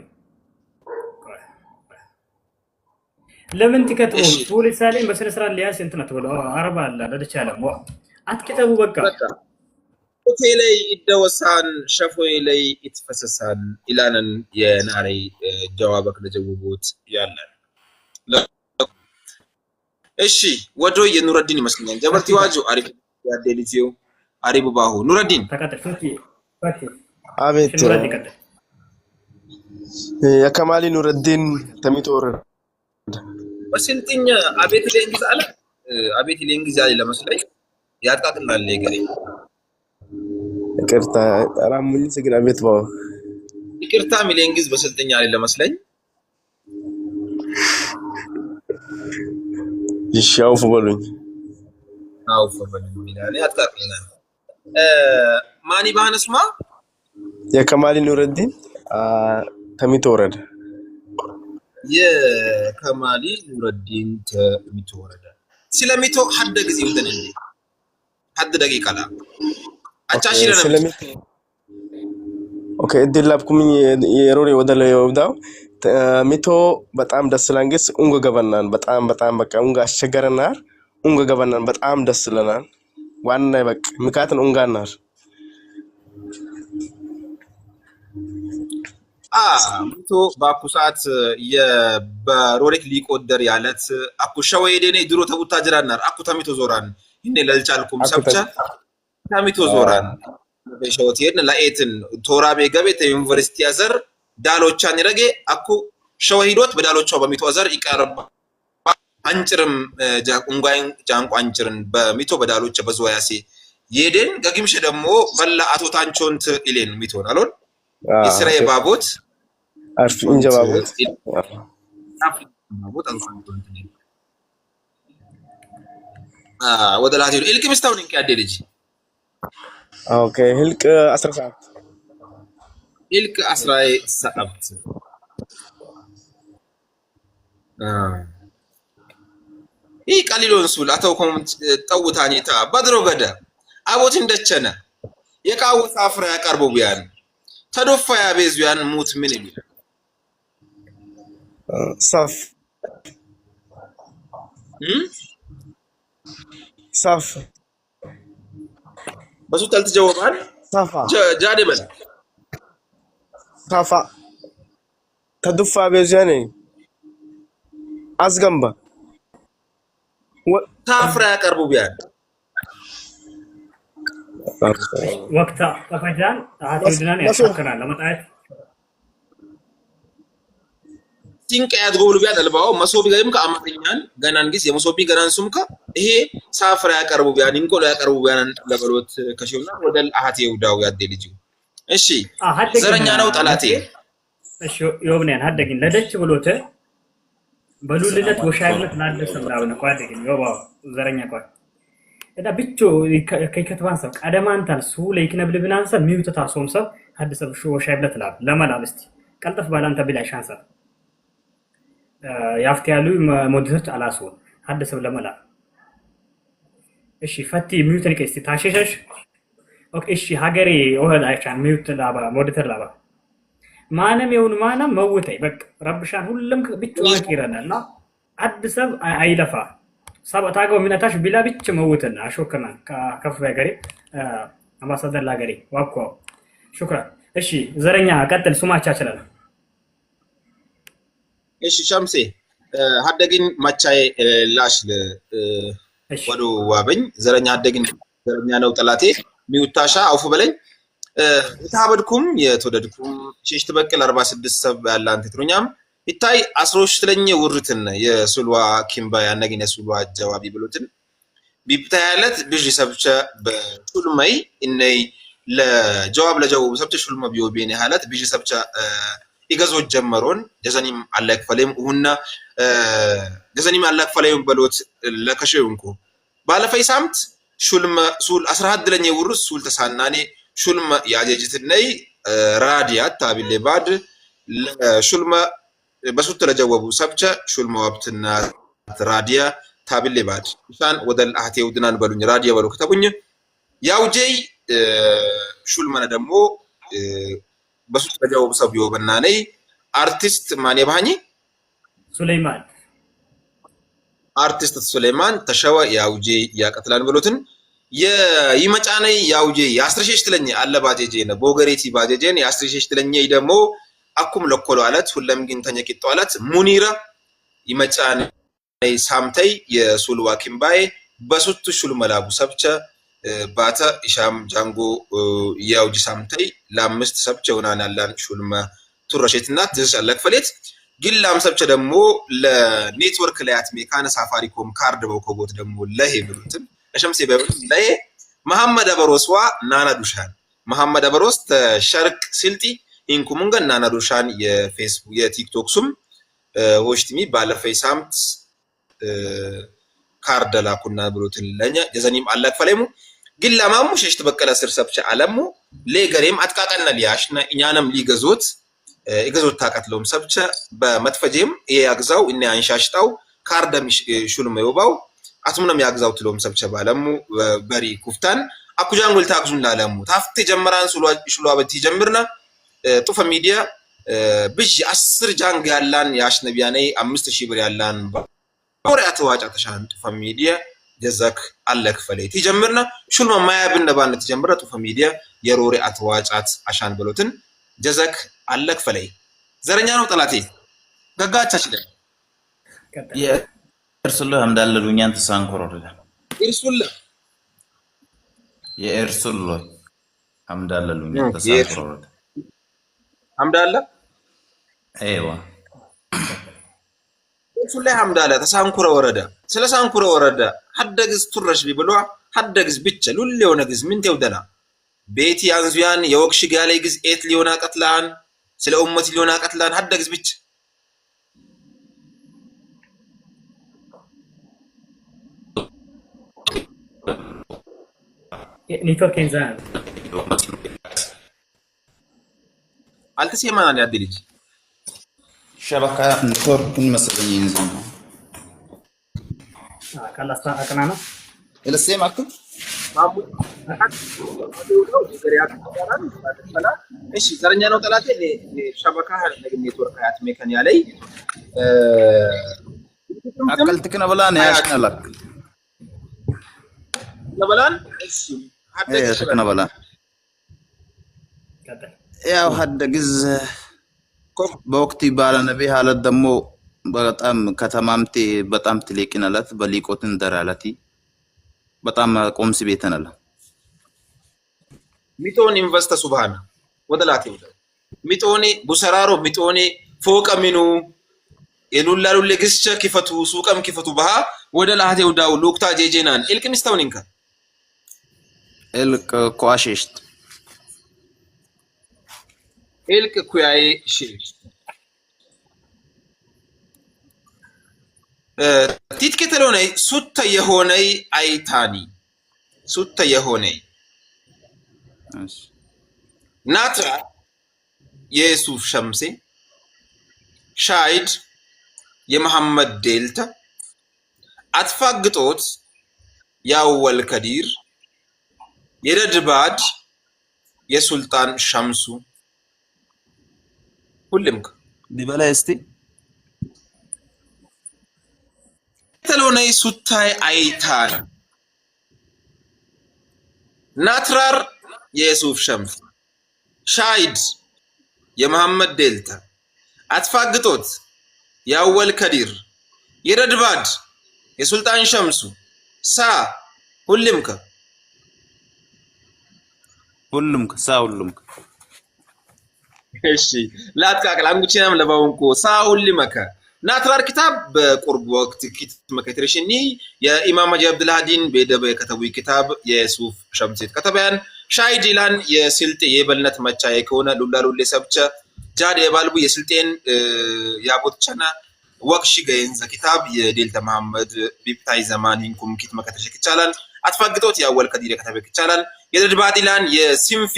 B: ለምን ትከተው ሱል ሳሌም በስነ ስርዓት ሊያስ እንትና ተብለው አረባ አለ ለደቻለም አትከተቡ በቃ
I: ሆቴል ላይ ይደወሳን ሸፎይ ላይ ይተፈሰሳን ኢላንን የናሪ ጀዋበክ ለጀውቦት ያለን እሺ ወዶ የኑረዲን ይመስለኛል ጀበርቲ ዋጆ አሪፍ ያደልጂው አሪቡ ባሁ ኑረዲን
B: ተከተፈቲ
G: አቤት የከማሊ ኑረዲን ተሚቶር
I: በስልጥኛ አቤት ለእንግሊዝ አለ አቤት ለእንግሊዝ አለ ለመስለኝ ያጣጥላል ለገሪ
G: ይቅርታ አራሙኝ ሲግራ ቤት ባው
I: ይቅርታ ሚለንግዝ በስልጥኛ አለ ለመስለኝ
G: ይሻው ፈበሉኝ
I: አው ፈበሉኝ ሚላኔ ያጣጥልና ማኒ ባነስማ
G: የከማሊ ኑረዲን ተሚቶረድ
I: የከማሊ ኑረዲን ተሚቶረድ ስለሚቶ ሐደ ጊዜ ወደነኝ ሐደ ደቂቃ ላ አቻሽ
G: ስለሚቶ ኦኬ እድላብኩም የሮሪ ወደለ ይወዳው ሚቶ በጣም ደስ ላንገስ ኡንጎ ገበናን በጣም በቃ ኡንጋ አሸገረናር ኡንጎ ገበናን በጣም ደስ ለናል ዋና በቃ ምካትን ኡንጋናር
I: ሚቶ ባኩሳት የበሮሪክ ሊቆደር ያለት አኩ ሸወይዴኔ ድሮ ተቡታ ጅራናር አኩ ተሚቶ ዞራን እኔ ለልቻልኩም ሰብቻ ተሚቶ ዞራን በሸወቴን ላኤትን ቶራቤ ገቤት ዩኒቨርሲቲ ያዘር ዳሎቻን ይረጌ አኩ ሸወሂዶት በዳሎቻው በሚቶ አዘር ይቀርባ አንጭርም ጃቁንጓይን ጃንቋ አንጭርን በሚቶ በዳሎቻ በዝዋያሲ የዴን ገግምሽ ደግሞ በላ አቶ ታንቾንት ኢሌን ሚቶን አሎን እስራኤል ባቦት
G: አርፍ እንጀባቦት
I: ባቦት አንሳንቶንት ወደ ላቴው ኢልክ ምስታውን እንቀ ያደልጂ
G: ኦኬ ህልቅ 10 ሰዓት
I: ኢልክ 10 ሰዓት ይህ ቃሊሎን ሱል አተው ኮሜንት ጠውታኒታ በድሮ ገደ አቦት እንደቸነ የቃው ሳፍራ ያቀርቡ ቢያን ተዶፋ ያቤዙያን ሙት ምን ይል
G: ሳፍ ሳፍ
I: በሱ ተልተጀወባል
G: ሳፋ
I: ጃደበል
G: ሳፋ تدفع بيزاني أزغمبا
I: ታፍራ ያቀርቡ ቢያን
B: ወቅታ ተፈጃን አትዩድናን ያስከራል ለማጣት
I: ሲንቀ ያድጎብሉ ቢያን አልባው መሶቢ ጋይም ከአማርኛን ገናን ጊዜ የመሶቢ ገናን ሱምካ ይሄ ሳፍራ ያቀርቡ ቢያን እንቆሎ ያቀርቡ ቢያን ለበሎት ከሽውና ወደል አሃቴ ይውዳው ያደልጂ እሺ ዘረኛ ነው ጠላቴ
B: እሺ ዮብነን ሀደግን ለደች ብሎተ በሉልነት ወሻይነት ላደሰ ብራብነ ቋደግን ዮባው ዘረኛ ቋ እዳ ብቾ ከከተባን ሰብ ቀደማንታል ሱ ለይክነብል ብናንሰ ሚውተታ ሶምሰብ ሀደሰ ብሾ ወሻይነት ላብ ለማላብስቲ ቀልጠፍ ባላንተ ቢላይ ሻንሰ ያፍቲያሉ ሞድህት አላሱ ሀደሰ ለማላ እሺ ፈቲ ሚውተን ከስቲ ታሸሸሽ ኦኬ እሺ ሀገሬ ወህል አይቻን ሚውት ላባ ሞዲተር ላባ ማንም ይሁን ማንም መውተይ በቃ ረብሻን ሁሉም ብቻ ይረናልና አድሰብ አይለፋ ሰባታው ምንታሽ ቢላ ብቻ መውተና አሾከና ከፍ ሀገሬ አምባሳደር ላገሬ ዋቆ ሹክራን እሺ ዘረኛ ቀጥል ሱማቻ ይችላል
I: እሺ ሻምሴ ሀደግን ማቻይ ላሽ ወዶ ዋበኝ ዘረኛ ሀደግን ዘረኛ ነው ጠላቴ ሚውታሻ አውፉ በለኝ ታበድኩም የተወደድኩም ሸሽት በቀል 46 ሰብ ያላንተ ትሩኛም ይታይ 13 ለኛ ውርትን የሱልዋ ኪምባ ያነገኝ የሱልዋ ጀዋቢ ብሎትን ቢብታያለት ብጅ ሰብቸ በሱልማይ እነይ ለጀዋብ ለጀዋብ ሰብቸ ሱልማ ቢዮቤን ያለት ብጅ ሰብቸ ይገዞ ጀመሮን ጀዘኒም አላክ ፈለም ሁና ጀዘኒም አላክ ፈለም በሎት ለከሸውንኩ ባለፈይ ሳምት ሹልማ ሱል 11 ለኛ ውርስ ሱል ተሳናኔ ሹልማ ያጀጅትነይ ራዲያት ታቢሌ ባድ ሹልማ በሱት ለጀወቡ ሰብቸ ሹልማ ወብትና ራዲያ ታቢሌ ባድ ኢሳን ወደል አህቴው ድናን በሉኝ ራዲያ በሉ ከተቡኝ ያውጄይ ሹልማ ደሞ በሱት ለጀወቡ ሰብ ይወበናነይ አርቲስት ማን የባህኒ
B: ሱሌማን
I: አርቲስት ሱሌማን ተሸዋ ያውጄ ያቀትላን ብሎትን የይመጫነይ ያውጄ ያስርሸሽ ትለኝ አለባጀጄ ነው ቦገሬቲ ባጀጄን ያስርሸሽ ትለኝ ደግሞ አኩም ለኮሎ አለት ሁለም ግን ተኘቂጦ አለት ሙኒራ ይመጫነይ ሳምተይ የሱልዋ ኪምባይ በሱት ሹል መላቡ ሰብቸ ባታ ኢሻም ጃንጎ ያውጂ ሳምተይ ለአምስት ሰብቸ ሆናን ያላን ሹልማ ቱረሽትና ትሰለክ ፈሌት ግላም ሰብቸ ደግሞ ለኔትወርክ ላያት ሜካነ ሳፋሪኮም ካርድ በኮቦት ደግሞ ለሄብሩትን እሸምሴ በብር ላይ መሐመድ አበሮስዋ ናና ዱሻን መሐመድ አበሮስ ተሸርቅ ስልጢ ኢንኩሙንጋ ናና ዱሻን የፌስቡክ የቲክቶክ ሱም ሆሽቲሚ ባለፈይ ሳምት ካርድ ላኩና ብሎትን ለኛ ጀዘኒም አላክ ፈለሙ ግላማሙ ሸሽት በቀለ ስር ሰብቸ አለሙ ለገሬም አጥቃቀልና ሊያሽና እኛንም ሊገዞት ይገዞት ታቀትሎም ሰብቸ በመትፈጀም ያግዛው እነ አንሻሽጣው ካርደም ሹልማ ይወባው አትሙንም ያግዛው ትሎም ሰብቸ ባለሙ በሪ ኩፍታን አኩጃንጎል ታግዙን ላለሙ ታፍት ጀመራን ሱሉ አበቲ ጀምርና ጡፈ ሚዲያ ብጅ 10 ጃንግ ያላን ያሽነቢያኔ 5000 ብር ያላን ወሬ አተዋጫ ተሻን ጡፈ ሚዲያ ጀዛክ አለክ ፈለይቲ ጀምርና ሹልማ ማያብን ነባን ተጀምራ ጡፈ ሚዲያ የሮሬ አተዋጫት አሻን ብሎትን ጀዛክ አለክ ፈለይ ዘረኛ ነው ጠላቴ ገጋቻችለ
E: እርሱላ አምዳለሉኛን ተሳንኮረደ እርሱላ የእርሱላ አምዳለሉኛን ተሳንኮረደ
I: አምዳለ
E: አይዋ
I: እርሱላ አምዳለ ተሳንኮረ ወረደ ስለ ሳንኮረ ወረደ ሐደግዝ ቱረሽ ቢብሏ ሐደግዝ ብቻ ሉል የሆነ ግዝ ምን ተውደና ቤቲ አንዙያን የወክሽ ጋላይ ግዝ ኤት ሊዮና ቀትላን ስለ ኡመት ሊዮና ቀትላን ሐደግዝ ብቻ
B: ኔትወርክ እንዛን
I: አልተሰማን ያድልጅ
E: ሸበካ ኔትወርክን መሰለኝ እንዛን
B: ካላስታ አቀናና
E: ለሰማኩ
I: እሺ ዘረኛ ነው ጠላቴ ሸበካ ኔትወርክ አያት ሜካን ያለይ
E: አቀልትከና በላን ያሽናላክ
I: ለበላን እሺ
E: ሐደግከና በላን ያው ሐደግዝ በወቅት ባለ ነቢ ሐለት ደሞ በጣም ከተማምቴ በጣም ትሌቅናላት በሊቆትን ደራላቲ በጣም ቆምስ ቤተናላ
A: ሚቶን ኢንቨስተ ሱብሃና ወደላቲ ሚቶኒ ቡሰራሮ ሚቶኒ ፎቀሚኑ የሉላሉ ለግስቸ kiፈቱ ሱቀም kiፈቱ ባሃ ወደ ላህቴ ወዳው ሉክታ ጄጄናን ኢልክ ሚስታውኒንካ
E: ኤልክ ኳሽሽት
A: ኢልክ ኩያይ ሽሽ ቲትከተሎነይ ሱተ የሆነይ አይታኒ ሱተ የሆነይ ናትራ የሱፍ ሸምሴ ሻይድ የመሐመድ ዴልታ አትፋግጦት ያወል ከዲር የረድባድ የሱልጣን ሸምሱ ሁሉም
E: ቢበላ እስቲ
A: ተሎነይ ሱታይ አይታን ናትራር የሱፍ ሸምስ ሻይድ የመሐመድ ዴልታ አትፋግጦት ያወል ከዲር የረድባድ የሱልጣን ሸምሱ ሳ ሁሉም
E: ሳ ሁሉም
A: እሺ ላትቃቅል አንጉቺናም ለባውንኮ ሳ ሁሉም ናትራር ኪታብ በቁርብ ወቅት ኪት መከተረሽኒ የኢማም አጂ አብዱልሃዲን በደበ ከተቡ ኪታብ የሱፍ ሸምሴት ከተባያን ሻይድ ኢላን የስልጤ የበልነት መቻ የከሆነ ሉላሉሌ ሰብቸ ጃድ የባልቡ የስልጤን ያቦትቸና ወቅሽ ገይንዘ ኪታብ የዴልታ መሐመድ ቢብታይ ዘማኒንኩም ኪት መከተረሽ ይቻላል አትፋግጦት ያወል ከዲረ ከተበክ ይቻላል የረድባድ ኢላን የሲምፌ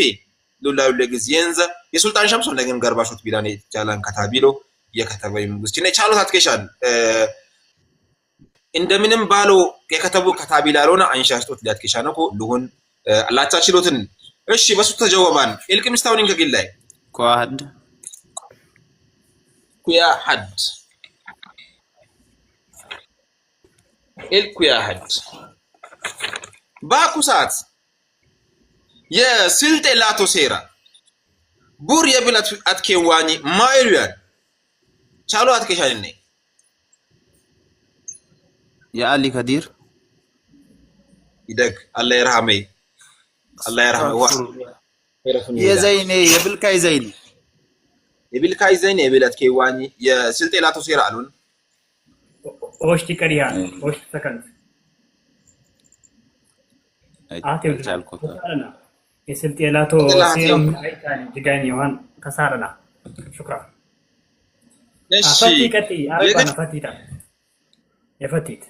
A: ሉላሉሌ ግዝ የንዘ የሱልጣን ሸምሱ እንደገን ገርባሾት ቢላን ይቻላል ከታቢሎ የከተበይ ሙስቲ ነይ ቻሎት አትከሻል እንደምንም ባሎ የከተቡ ከታቢላሎና አንሻሽቶት ሊያትከሻ ነው ልሁን አላቻ ችሎትን እሺ በሱ ተጀወባን ኢልክ ሚስታውኒን ከግላይ
E: ኳድ
A: ኩያ ሐድ ኢልክ ኩያ ሐድ ባኩሳት የስልጤ ላቶ ሴራ ቡር የብላት አትከዋኒ ማይሉያን ቻሎ አትከሻል ነይ
E: የአሊ ከዲር
A: ይደግ አላህ ይርሐመይ አላህ ይርሐመው
E: የዘይኔ የብልካይ ዘይኔ
A: የብልካይ ዘይኔ የብላት ከዋኒ የስልጤ ላቶ ሴራ አሉን
B: ኦሽቲ ቀሪያ ኦሽቲ ሰከንድ አቴው
E: ቻልኩት
B: የስልጤ ላቶ ሴራ አይታኒ ጅጋኒ ይሆን ከሳረና ሹክራ
A: እሺ
B: ፈቲ አረባና ፈቲታ የፈቲት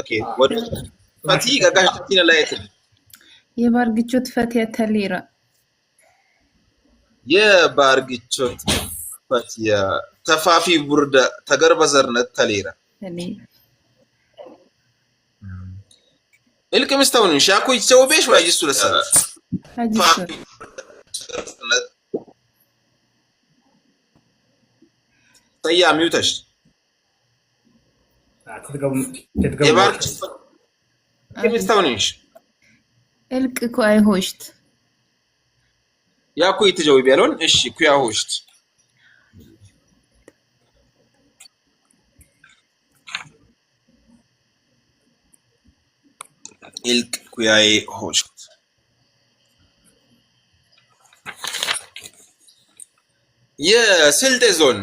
A: ኦኬ ወደ ፈቲ ጋጋሽቲና ላይት
K: የባርግቾት ፈቲያ ተሊራ
A: የባርግቾት ፈቲያ ተፋፊ ቡርዳ ተገርበዘርነት ተሊራ ኢልክ ሚስታውን ሻኩ ይሰውቤሽ ወይስ ለሰራ طيب ميوتش كيف تستونيش
K: الك كوي هوشت
A: يا كوي تجاوب يالون ايش كوي هوشت الك كوي هوشت የስልጤ ዞን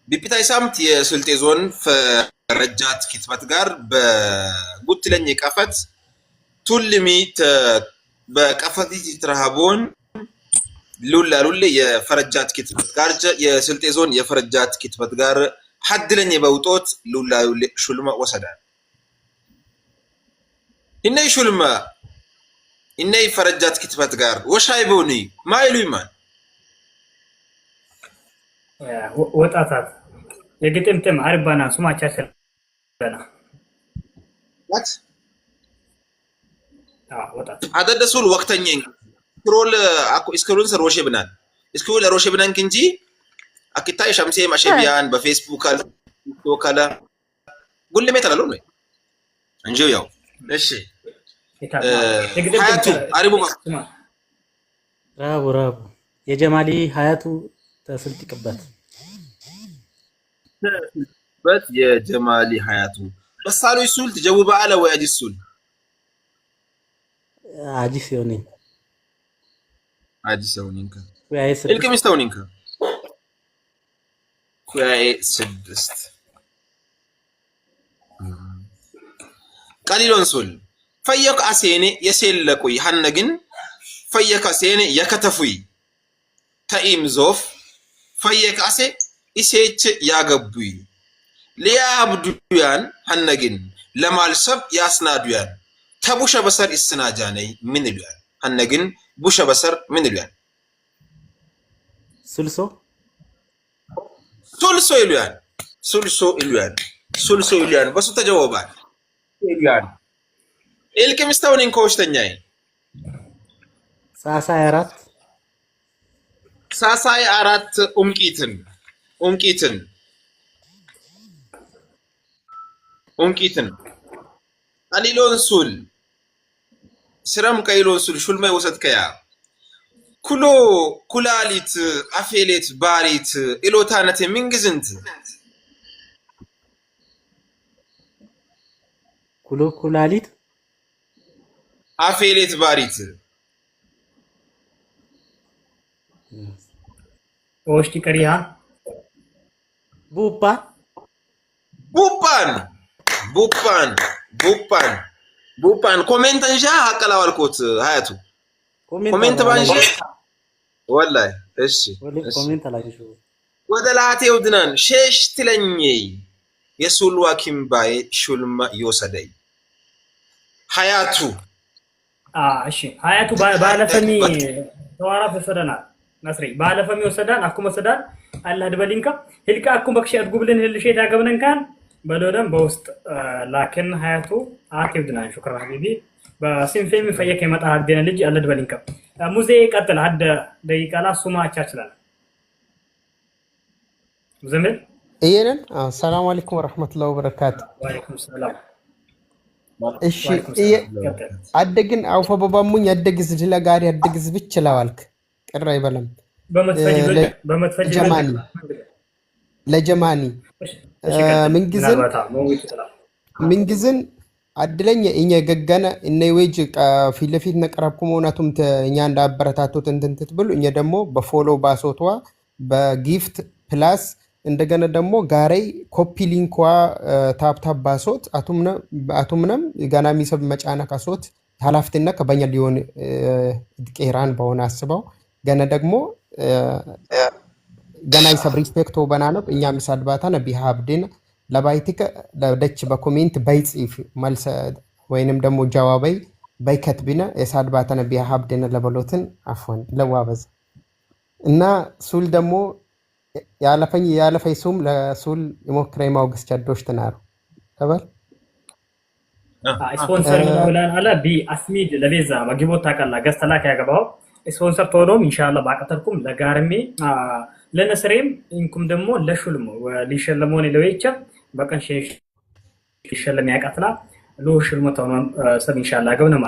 A: ቢፒታይ ሳምት የስልጤ ዞን ፈረጃት ኪትበት ጋር በጉትለኝ ቀፈት ቱልሚ በቀፈት ይትራሃቦን ሉላሉል የፈረጃት ኪትበት ጋር የስልጤ ዞን የፈረጃት ኪትበት ጋር ሐድለኝ በውጦት ሉላሉል ሹልማ ወሰዳ እነይ ሹልማ እነይ ፈረጃት ኪትበት ጋር ወሻይቦኒ ማይሉ ይማን
B: ወጣታት የግጥምጥም አርባና ሱማቻ ሰለና
A: what
B: ወጣት
A: አደደሱል ወቅተኛን ስክሮል አኮ ስክሮል ሰሮሼ ብናን ስክሮል ሮሼ ብናን እንጂ አክታይ ሸምሴ ማሸቢያን በፌስቡክ አለ ቶካላ ጉልሜ ተላለው ነው እንጂ ያው እሺ
B: ሀያቱ አሪቡ
L: ራቡ የጀማሊ ሀያቱ
J: ተስልጥቅበት
I: በት የጀማሊ ሀያቱ በሳሉ ይሱል ትጀውባ አለ ወይ አዲሱል
J: አጂስ ይሆነኝ
I: አዲስ ይሆነኝከ
J: ወይ
I: እልቅ ሚስተውኝከ ኩያኤ 6 ቀሊሎን ሱል ፈየቅ አሴኔ የሴለቁይ ሐነግን ፈየቅ አሴኔ የከተፉይ ተኢም ዞፍ ፈየቅ አሴ ኢሴች ያገቡይ ሊያብዱያን ሐነግን ለማልሰብ ያስናዱያን ተቡሸ በሰር እስናጃነይ ምን ይሉያን ሐነግን ቡሸ በሰር ምን ይሉያን
J: ሱልሶ
I: ሱልሶ ይሉያን ሱልሶ ይሉያን ሱልሶ ይሉያን በሱ ተጀወባል ይሉያን ኤልክ ምስተውኒን ኮሽተኛይ
J: ሳሳይ አራት ኡምቂትን ቀሊሎን ሱል ስረም ቀይሎን ሱል ሹልማይ ወሰት ከያ ኩሎ ኩላሊት አፌሌት ባሪት ኢሎታነት ሚንግዝንት ኩሎ ኩላሊት
I: አፌሌት ባሪት
B: ኦሽቲ ቀሪያ
J: ቡባን
I: ኮሜንት እንሻ አቀላዋልኮት ሀያቱ ኮሜንት ባንሽ ወላሂ እሺ
J: ኮሜንት አላየሽ
I: ወደ ላቴው ድናን ሼሽ ትለኝይ የሱል ዋኪምባይ ሹልማ ይወሰደይ ሀያቱ
B: እሺ ሀያቱ ባለፈሚ ተዋራፍ ወሰደናል ነስሪ ባለፈሚ ወሰዳን አኩም ወሰዳን አላህ ድበሊንካ ህልካ አኩም በክሽት ጉብልን ህልሽት ያገብነን ካን በዶደም በውስጥ ላኪን ሀያቱ አትብድናን ሹክራን ሀቢቢ በሲንፌም ፈየከ የመጣ ሀደነ ልጅ አላህ ድበሊንካ ሙዜ ቀጥል አደ ደቂቃላ ሱማ አቻችላል ዘመድ
J: እየነን ሰላም አለይኩም ወራህመቱላሂ ወበረካቱ
B: ወአለይኩም ሰላም
J: እሺ አደግን አውፈ በባሙኝ አደግዝ ድለጋሪ አደግዝ ብቻላልክ ቅር አይበለም
B: በመትፈጅ
J: ለጀማኒ ምንግዝን አድለኛ እኛ ገገነ እነ ወጅ ፊት ለፊት ነቀራብኩ መሆናቱም እኛ እንዳበረታቱት እንትንትት ብሉ እኛ ደግሞ በፎሎ ባሶቷ በጊፍት ፕላስ እንደገና ደግሞ ጋሬ ኮፒ ሊንኳ ታፕታፕ ባሶት አቱምነም ገና ሚሰብ መጫና ካሶት ኃላፊትና ከበኛ ሊሆን ቄራን በሆነ አስበው ገና ደግሞ ገና ይሰብ ሪስፔክት ወበናነብ እኛ ምሳድባታ ነቢ ሀብድን ለባይቲከ ለደች በኮሜንት ባይጽፍ መልስ ወይንም ደግሞ ጃዋባይ ባይከትብና የሳድባታ ነቢ ሀብድን ለበሎትን አፎን ለዋበዝ እና ሱል ደግሞ ያለፈኝ ሱም ለሱል ይሞክረይ ማውግስ ቻዶሽ ተናሩ ተባል
B: ስፖንሰር ወላን አላ ቢ አስሚድ ለቤዛ ማግቦት ታቀላ ገስተላክ ያገባው ስፖንሰር ተወዶም ኢንሻአላህ ባቀተርኩም ለጋርሜ ለነስሬም እንኩም ደግሞ ለሹልሞ ሊሸለሞን ለወይቻ በቀን ሼሽ ሊሸለም ያቀጥላ ለሹልሞ ተወም ሰብ ኢንሻአላህ ገብነማ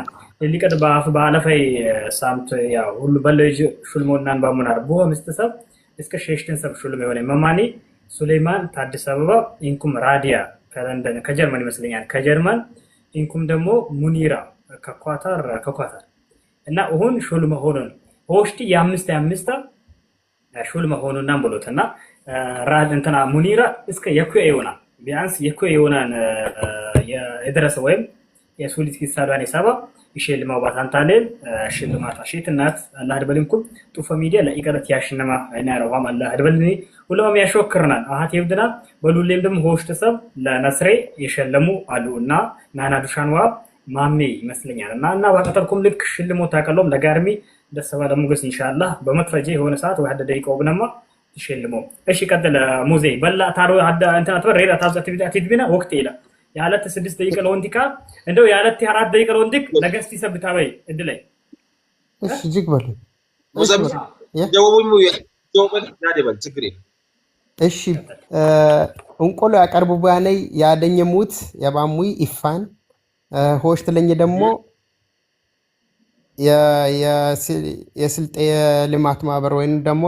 B: ሊቀድ ባፍ ባለፈይ ሳምት ያው ሁሉ በለጅ ሹልሞናን ባሙናር ቦ ምስተሰብ እስከ ሼሽተን ሰብ ሹልሞ የሆነ መማኒ ሱሌማን ታዲስ አበባ እንኩም ራዲያ ከለንደን ከጀርመን ይመስለኛል ከጀርመን እንኩም ደግሞ ሙኒራ ከኳታር እና አሁን ሹልሞ ሆነን ሆሽቲ የአምስት ሹልሞ ሆነና ብሎትና ራድ እንትና ሙኒራ እስከ የኩያ ይሆና ቢያንስ የኩያ ይሆናን የድረሰ ወይም የሱሊት ኪሳዳን ይሳባ ይሽልማው ባታንታለን ሽልማታ ሽትናት አላህ ድበልንኩም ጡፈ ሚዲያ ለኢቀረት ያሽነማ አይናረዋም አላህ ድበልኒ ሁሉም ያሾክርናል አሃት ይብድናል በሉሌም ደግሞ ሆሽተ ሰብ ለነስሬ የሸለሙ አሉና ናና ዱሻንዋ ማሜ ይመስለኛልና እና ባቀተርኩም ልክ ሽልሞ ታቀሎም ለጋርሚ ደሰባ ደግሞ ገስ ኢንሻአላህ በመትፈጀ የሆነ ሰዓት ወይ 1 ደቂቃ ወብነማ ይሽልሞ እሺ ቀጥለ ሙዜ በላ ታሮ አዳ እንትና ተበረራ ታዛት ቢዳ ወቅት ይላ ያለት 6 ደቂቃ ለወንቲካ እንደው ያለት 4 ደቂቃ ለወንቲክ ነገስቲ ሰብታበይ እድላይ
J: እሺ ጅግ በል
I: ጀወቡኝ ጀወበል ያደበል ችግር የለም
J: እሺ እንቆሎ ያቀርቡ ባነይ ያደኘሙት ያባሙይ ኢፋን ሆሽት ለኝ ደግሞ የስልጤ ልማት ማህበር ወይንም ደግሞ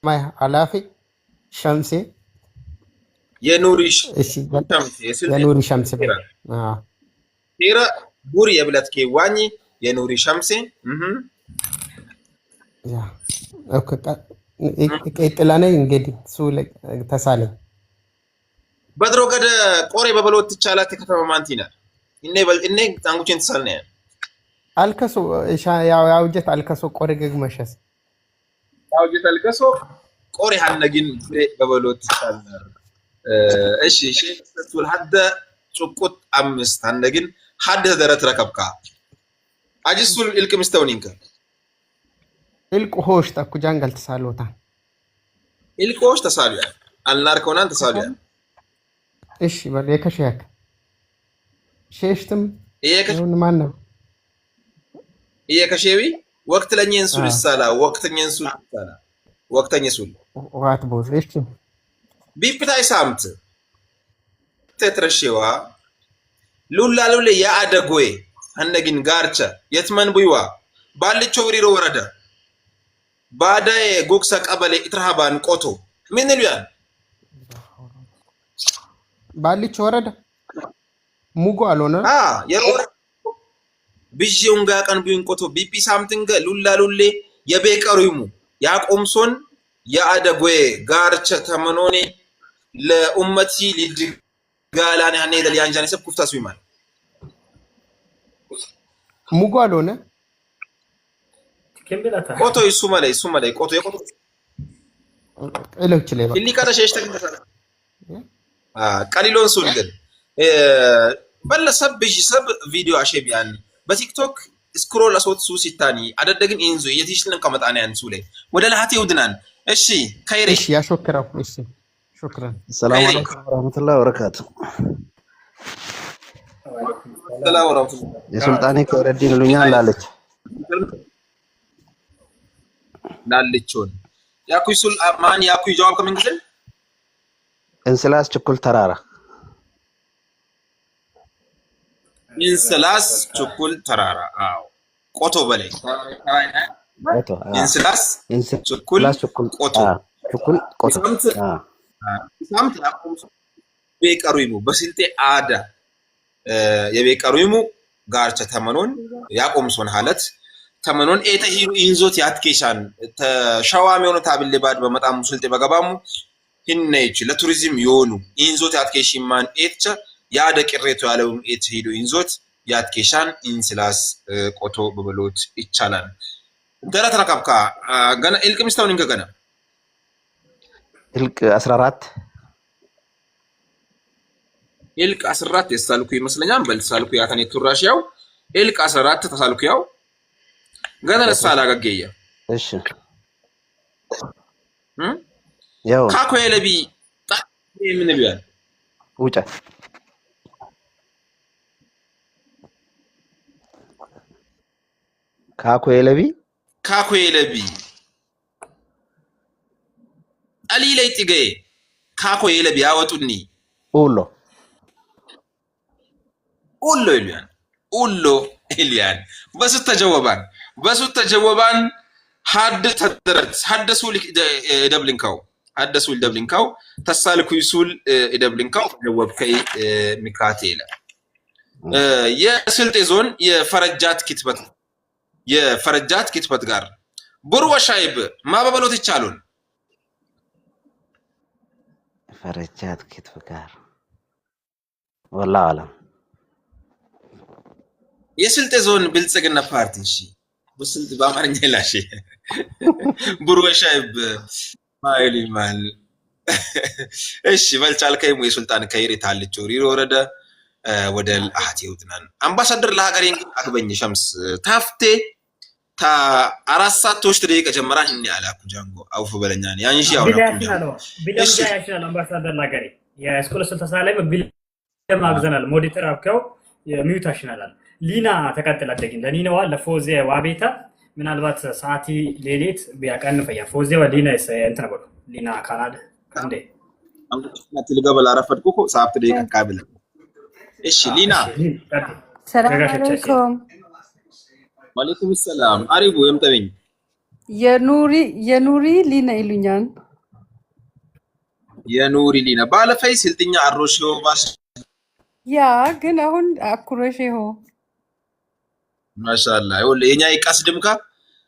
J: ማይ ኃላፊ ሸምሴ
I: የኑሪሽ
J: እሺ
I: ሸምሴ የስልጤ
J: የኑሪ ሸምሴ
I: ቴራ ቡር የብለት ኬዋኝ የኑሪ ሸምሴ
J: ያ ኦኬ ቀጥላኔ እንግዲህ ሱለ ተሳለ
I: በድሮ ገደ ቆሬ በበሎት ተቻላት ከተማ ማንቲና እኔ ታንጉችን ተሳልነ
J: አልከሶ ያውጀት አልከሶ ቆሬ ገግመሸስ
I: ያውጀት አልከሶ ቆሬ ሐነግን በበሎት ተቻልነ እሺ ሸቱል ሐደ ጭቁት አምስት ሐነግን ሐደ ደረት ረከብካ አጅሱል ኢልቅ ምስተውኒንከ
J: ኢልቅ ሆሽ ታኩ ጃንገል ተሳሎታ
I: ኢልቅ ሆሽ ተሳሉያ አልናርከውናን ተሳሉያ
J: እሺ በል የከሸያክ ሸሽትም ይሄን ማን ነው የከሸዊ ወቅት ለኝን ሱል ይሳላ ወቅተኝን ሱል ይሳላ ወቅተኝ ሱል ዋት ቦዝ እሺ
I: ቢፕታይ ሳምት ተትረሽዋ ሉላሉለ ያአደጎይ አነግን ጋርቻ የትመን ቡይዋ ባልቾ ወሪሮ ወረዳ ባዳይ ጎክሳ ቀበሌ ኢትራሃባን ቆቶ ምን ይሉያን
J: ባልቾ ወረዳ ሙጎ አሎና
I: የሮር ቢጂውን ጋቀን ቢን ቆቶ ቢፒ ሳምቲንገ ሉላሉሌ የቤቀሩይሙ ያቆምሶን ያአደጎይ ጋርቻ ተመኖኔ ለኡመቲ ሊድጋላን ያኔ ለያንጃኔ ሰብ ኩፍታሱ ይማል
J: ሙጎ አሎና
I: ቆቶ ይሱማላይ ቆቶ የቆቶ
J: እለች ላይ
I: ኢሊ ካታሸሽ ተከታተለ ቀሊሎን ሱል ግን በለሰብ ቢጂ ሰብ ቪዲዮ አሸቢያን በቲክቶክ ስክሮል አሶት ሱሲታኒ አደደግን ኢንዞ የቲሽልን ከመጣና ያን ሱለ ወደ ለሃቴ ውድናን እሺ ካይሬ
J: እሺ ያሾክራው እሺ ሹክራን
L: ሰላም አለይኩም ወራህመቱላሂ ወበረካቱ
I: ሰላም ወራህመቱላሂ
L: የሱልጣኔ ከወረዲን ሉኛን
I: ላለችውን ያኩይ ሱል ማን ያኩይ ጀዋብ ከምን ግዘል
L: እንስላስ ችኩል ተራራ
I: እንስላስ ችኩል ተራራ አዎ ቆቶ በላይ
L: ቆቶ
I: እንስላስ ችኩል ቆቶ
L: ችኩል ቆቶ
I: ሳምት ያቆም ቤቀሩይሙ በስልጤ አዳ የቤቀሩይሙ ጋርቻ ተመኖን ያቆምሶን ሐለት ተመኖን ኤተሂሩ ኢንዞት ያትኬሻን ተሻዋሚ ሆነ ታብል ባድ በመጣሙ ስልጤ በገባሙ ህነይች ለቱሪዝም ይሆኑ ኢንዞት ያትኬሽማን ኤትቸ ያደ ቅሬቱ ያለው ኤትሂዱ ኢንዞት ያትኬሻን ኢንስላስ ቆቶ በበሎት ይቻላል ደረት ረከብካ ገና ኢልቅ ምስተውን እንከ ገና
L: ኢልቅ 14
I: ኢልቅ 14 የሳልኩ ይመስለኛል በልሳልኩ ያከኔ ቱራሽያው ኢልቅ 14 ተሳልኩ ያው ገና ለሳላ ገገየ
L: እሺ ያው
I: ካኮ የለቢ ምን ቢያን
L: ውጫ ካኮ የለቢ አሊ ላይ ጥገ ካኮ የለቢ ያወጡኒ ኡሎ
I: ኢልያን በሱ ተጀወባን ሐድ ተደረት ሐደሱል ደብሊንካው ተሳልኩ ይሱል ደብሊንካው ጀወብከይ ሚካቴለ የስልጤ ዞን የፈረጃት ክትበት ጋር ቡር ወሻይብ ማበበሎት ይቻሉን
L: ፈረጃት ክትበት ጋር ወላሂ አለም
I: የስልጤ ዞን ብልጽግና ፓርቲ እሺ በስልጥ በአማርኛ ላሽ ቡር ወሻይብ ማይሊማል እሺ በልቻልከኝ የሱልጣን ከይሬ ታልቾ ሪሮ ወረደ ወደ አህቴ ውድናን አምባሳደር ለሀገሬ አግበኝ ሸምስ ታፍቴ ታ አራት ሰዓት ተወስደ ደቂቃ ጀመራ እንዴ አላኩ ጃንጎ አውፍ በለኛን ያንሺ ያው ነው
B: ቢለምጃ ያሽናል አምባሳደር ለሀገሬ የስኮላር ተሳላይ ቢለም አግዘናል ሞዲተር አብከው የሚዩት አሽናል ሊና ተቀጥላ ደግን ለኒናዋ ለፎዜ ዋቤታ ምናልባት ሰዓቲ ሌሊት ቢያቀንፈያ ፎዜ ወሊና እንትን ነው ሊና ካናል እንዴ
I: አንተ ልገበል አረፈድኩ ሰዓት ደቂቃ ካብል እሺ ሊና
K: ሰላም አለይኩም
I: ወአለይኩም ሰላም አሪቡ የምጠብኝ
K: የኑሪ ሊና ይሉኛል።
L: የኑሪ ሊና ባለፈይ ስልጥኛ አሮሽዮ ባሽ
K: ያ ግን አሁን አኩረሽ ሆ
L: ማሻአላ ይወል የኛ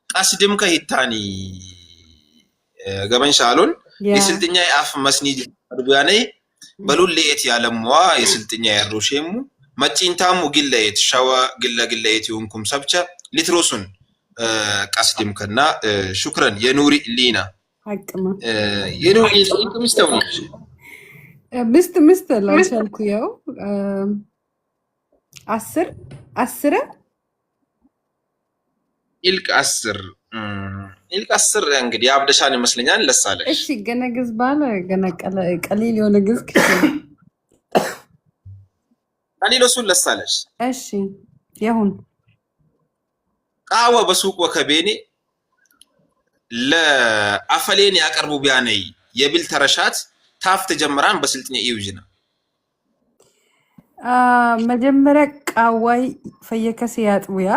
L: ቀስድምካ ሂታኒ ገበን ሻሉን የስልጥኛ አፍ መስኒድ አድቡያኔ በሉልኤት ያለምዋ የስልጥኛ ያሮሽሙ መጪንታሙ ግለየት ሻዋ ግለየት ይሁንኩም ሰብቸ ሊትሮሱን ቀስድምከና ሹክረን የኑሪ ሊና
K: አቅማ
L: የኑሪ ምስተው
K: ምስት ላልቻልኩ ያው 10
L: ኢልቅ 10 እንግዲህ አብደሻን ይመስለኛል ለሳለሽ
K: እሺ ገነግዝ ባለ ቀሊል የሆነ ግዝ
L: ቀሊሎሱን ለሳለሽ
K: እሺ ይሁን
L: ቃወ በሱቅ ወከቤኔ ለአፈሌን ያቀርቡ ቢያነይ የብል ተረሻት ታፍተ ጀምራን በስልጥኛ ይውጅና
K: መጀመሪያ ቃዋይ ፈየከስ ያጥቡያ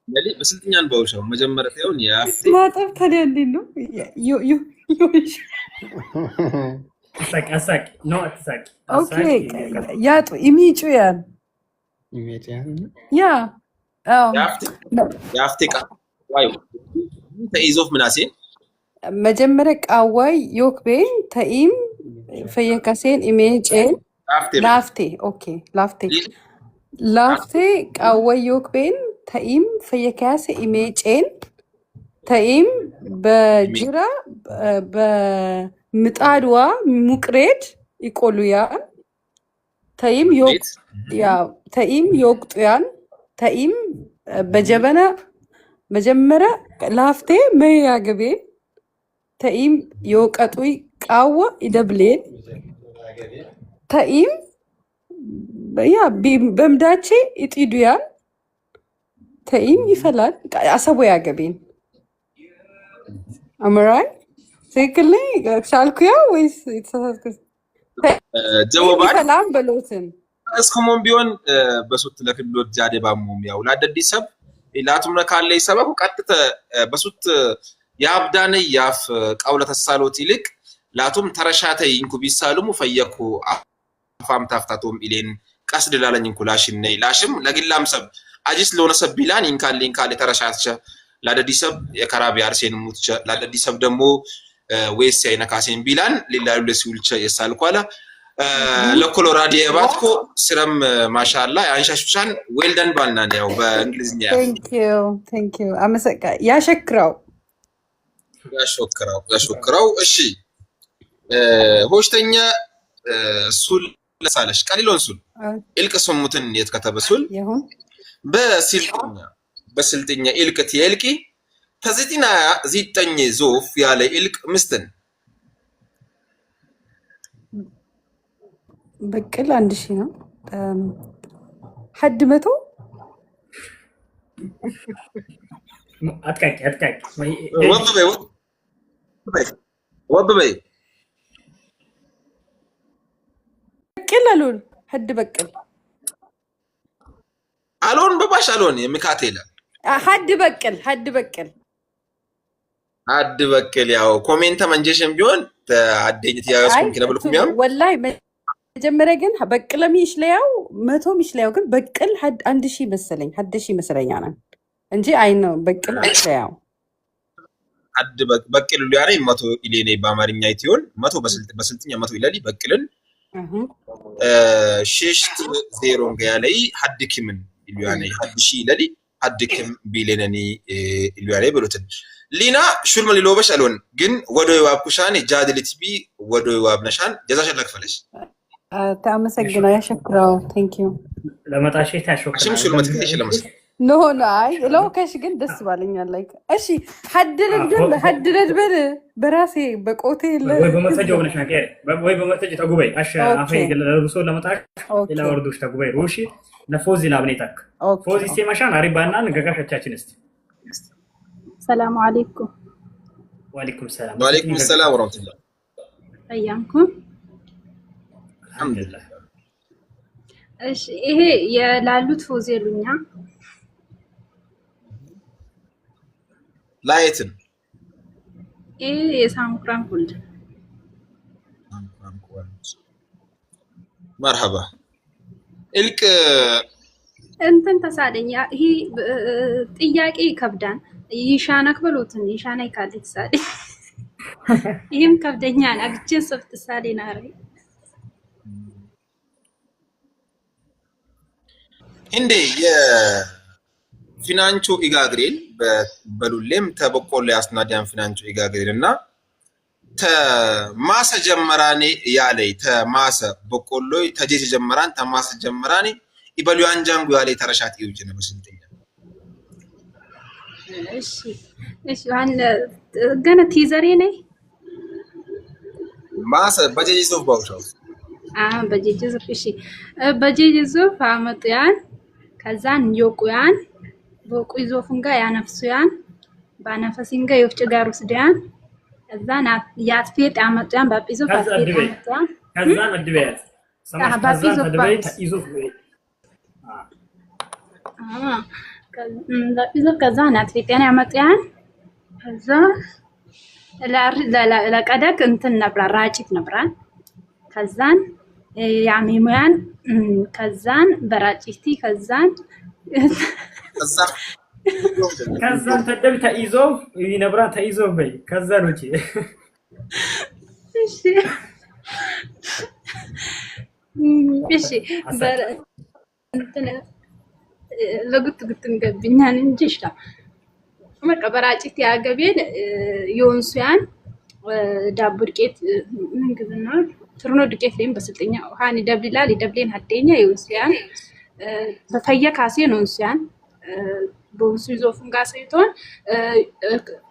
L: ለሊ በስልጥኛን በውሻው መጀመሪያ ታዩን ያፍቴ
K: ማጠብ ታዲያ እንዴት ነው
B: አሳቂ ኖ አሳቂ
K: ኦኬ ያጡ ኢሚጩያን ያ
L: ያፍቴ ቃዋይ ተይዞፍ ምናሴን
K: መጀመሪያ ቃዋይ ዮክቤን ተኢም ፈየከሴን ኢሜጬን ላፍቴ ኦኬ ላፍቴ ቃዋይ ዮክቤን ተኢም ፈየከያሴ ኢሜጬን ተኢም በጅራ በምጣድዋ ሙቅሬድ ይቆሉያን ተኢም ይወቅጡያን ተኢም በጀበና መጀመሪያ ላፍቴ መያገቤን ተኢም የወቀጡይ ቃዋ ይደብሌን ተኢም ያ በምዳቼ ይጥዱያን ተኢም ይፈላል አሰቦ ያገቤን አምራይ ትክክል ሻልኩያ ወይስ የተሳሳትኩት
L: ጀወባል
K: ሰላም በሎትን
L: እስከሞን ቢሆን በሱት ለክልሎት ጃዴ ባሙም ያው ላደዲ ሰብ ኢላቱም ካለ ሰበብ ቀጥተ በሱት ያብዳነ ያፍ ቀውለ ተሳሎት ይልቅ ላቱም ተረሻተ ይንኩ ቢሳሉሙ ፈየኩ አፋም ታፍታቶም ኢሌን ቀስድ ላለኝ ኩላሽን ነይ ላሽም ለግላም ሰብ አጂስ ለሆነ ሰብ ቢላን ኢንካል ተረሻትቸ ላደዲ ሰብ የከራቢ አርሴን ሙትቸ ላደዲ ሰብ ደሞ ወይስ አይነካሴን ቢላን ሊላዩ ለሲውልቸ የሳልኳላ ለኮሎራዶ የባትኮ ስረም ማሻአላ አንሻሽቻን ዌልደን ባልና ነው በእንግሊዝኛ
K: ቴንክ ዩ አመሰቃ ያሸክራው እሺ ሆሽተኛ ሱል ለሳለሽ ቀሊሎን ሱል ኢልቅ ስሙትን የትከተበሱል በስልጥኛ ኢልቅት የልቂ ተዚቲና ዚጠኝ ዞፍ ያለ ኢልቅ ምስትን በቅል 1000 ነው ሐድ መቶ
B: አጥቃቂ
L: ወበበይ
K: በቅል አሉን ሐድ በቅል
L: አሎን በባሽ አሎን የሚካቴላ
K: ሐድ በቅል
L: ያው ኮሜንት መንጀሽን ቢሆን አደኝት ያስኩን ከነበልኩም ያም
K: ወላሂ መጀመሪያ ግን በቅለም ይሽለያው 100 ይሽለያው ግን በቅል 1000 መሰለኝ 1000 መሰለኛና እንጂ አይ ነው በቅል ይሽለያው
L: በቅል ሊያሬ 100 ኢሌኔ በአማርኛ ይቲዮን 100 በስልጥኛ 100 ይላል በቅልን ሽሽት ዜሮን ጋያለይ ሐድክምን ኢሉያኔ ሐድሺ ይላል ሐድክም ቢሌነኒ ኢሉያኔ ብሎትን ሊና ሹልመ ሊሎበሽ አልሆን ግን ወዶ ይዋብኩሻን ጃድልት ቢ ወዶ ይዋብነሻን ጀዛሽን ለክፈለሽ
K: ታመሰግና ያሸክራው ቴንክ ዩ
B: ለመጣሽ ታሽከራ
L: ሽም ሹልመት ከሽ ለምስ
K: ኖ አይ ለውከሽ ግን ደስ ባለኛል ላይክ እሺ ሐድለድ በል በራሴ በቆቴ
B: ወይ በመሰጀው ብለሽ ነገር ወይ በመሰጀ ተጉበይ አሽ አፈይ ለሩሶ ለመጣሽ ኢላ ወርዶሽ ተጉበይ ሩሺ ለፎዚ ላብኔታክ ፎዚ ሲማሻን አሪባና ነገጋሻችን እስቲ
M: ሰላም አለይኩም
B: ወአለይኩም
L: ሰላም ወራህመቱላህ
M: አያንኩም
L: አልሐምዱሊላህ
M: እሺ ይሄ የላሉት ፎዚ ይሉኛ
L: ላየትን
M: የሳንኩራን ኩልድ
L: መርሐባ እልቅ
M: እንትን ተሳደኝ ይሄ ጥያቄ ይከብዳን ይሻናክ በሉትን ይሻና ይካል ተሳደኝ ይሄም ከብደኛል አግቼ ሰፍት ተሳደኝ ናሪ
L: እንዴ የፊናንቾ ኢጋግሬል በሉሌም ተበቆሎ ያስናዲያን ፊናንቾ ኢጋግሬል እና ተማሰ ጀመራኔ ያለይ ተማሰ በቆሎ ተጄ ጀመራን ተማሰ ጀመራኔ ይበሉ አንጃንጉ ያለይ ተረሻት ይውጭ ነው በስንተኛ
M: እሺ ዋን ገነ ቲዘሬ ነይ
L: ማሰ በጄጂሶፍ ባውሻው
M: በጄጂሶፍ እሺ በጄጂሶፍ አመጥያን ከዛን yoquyan boqizofunga ያነፍሱያን ባነፈሲንጋ የፍጭ ጋር ወስደያን ከዛን ያጥፌት አመጣያን ባጲዞፍ አጥፌት አመጣያን
B: ከዛን መድበያት ሰማሽ ከዛን ተደበይት ይዞፍ
M: ባጲዞፍ ከዛን አጥፌት ያመጣያን ከዛ ለቀደቅ እንትን ነብራ ራጭት ነብራን ከዛን ያሚሙያን ከዛን በራጭቲ ከዛን
B: ተደብ ተይዞ ይነብራ ተይዞ በይ ከዛን ወጪ
M: እሺ እሺ እንትን ለጉት እንገብኛን እንጂሽ መቀ በራጭቲ ያገቤን የወንሱያን ዳቦ ዱቄት ምን ግዝና ፍርኖ ዱቄት ላይም በስልጠኛ ሃኒ ደብሊላል ይደብሌን ሀደኛ ይውስያን በፈየ ካሴ ነው እንስያን በውሱ ይዞፉን ጋር ሳይቶን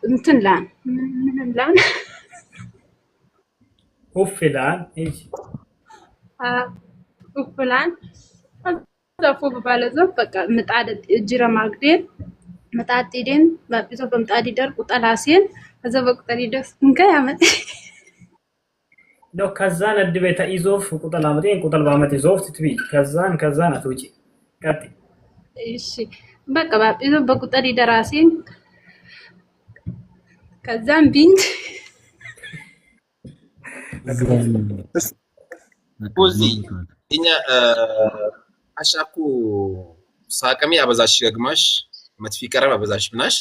M: እንትን ላን ምን ላን
B: ሆፍላን እሺ
M: ሆፍላን አዛፉ በባለዘው በቃ ምጣድ እጅራ ማግዴን ምጣጥዴን ባቢዞ በምጣድ ይደር ቁጠላሴን ከዛ በቁጠል ይደርስ እንካ ያመጣ
B: ነው ከዛን እድቤታ ይዞፍ ቁጠል አመጤን ቁጠል ባመጤ ዞፍ ትትቢ ከዛን አትውጪ ቀጥ
M: እሺ በቃ ባቢዞ በቁጠል ይደራሴን ከዛን ቢንት
L: ፖዚ እኛ አሻኩ ሳቀሚ አበዛሽ ግማሽ መትፊ ቀረብ አበዛሽ ብናሽ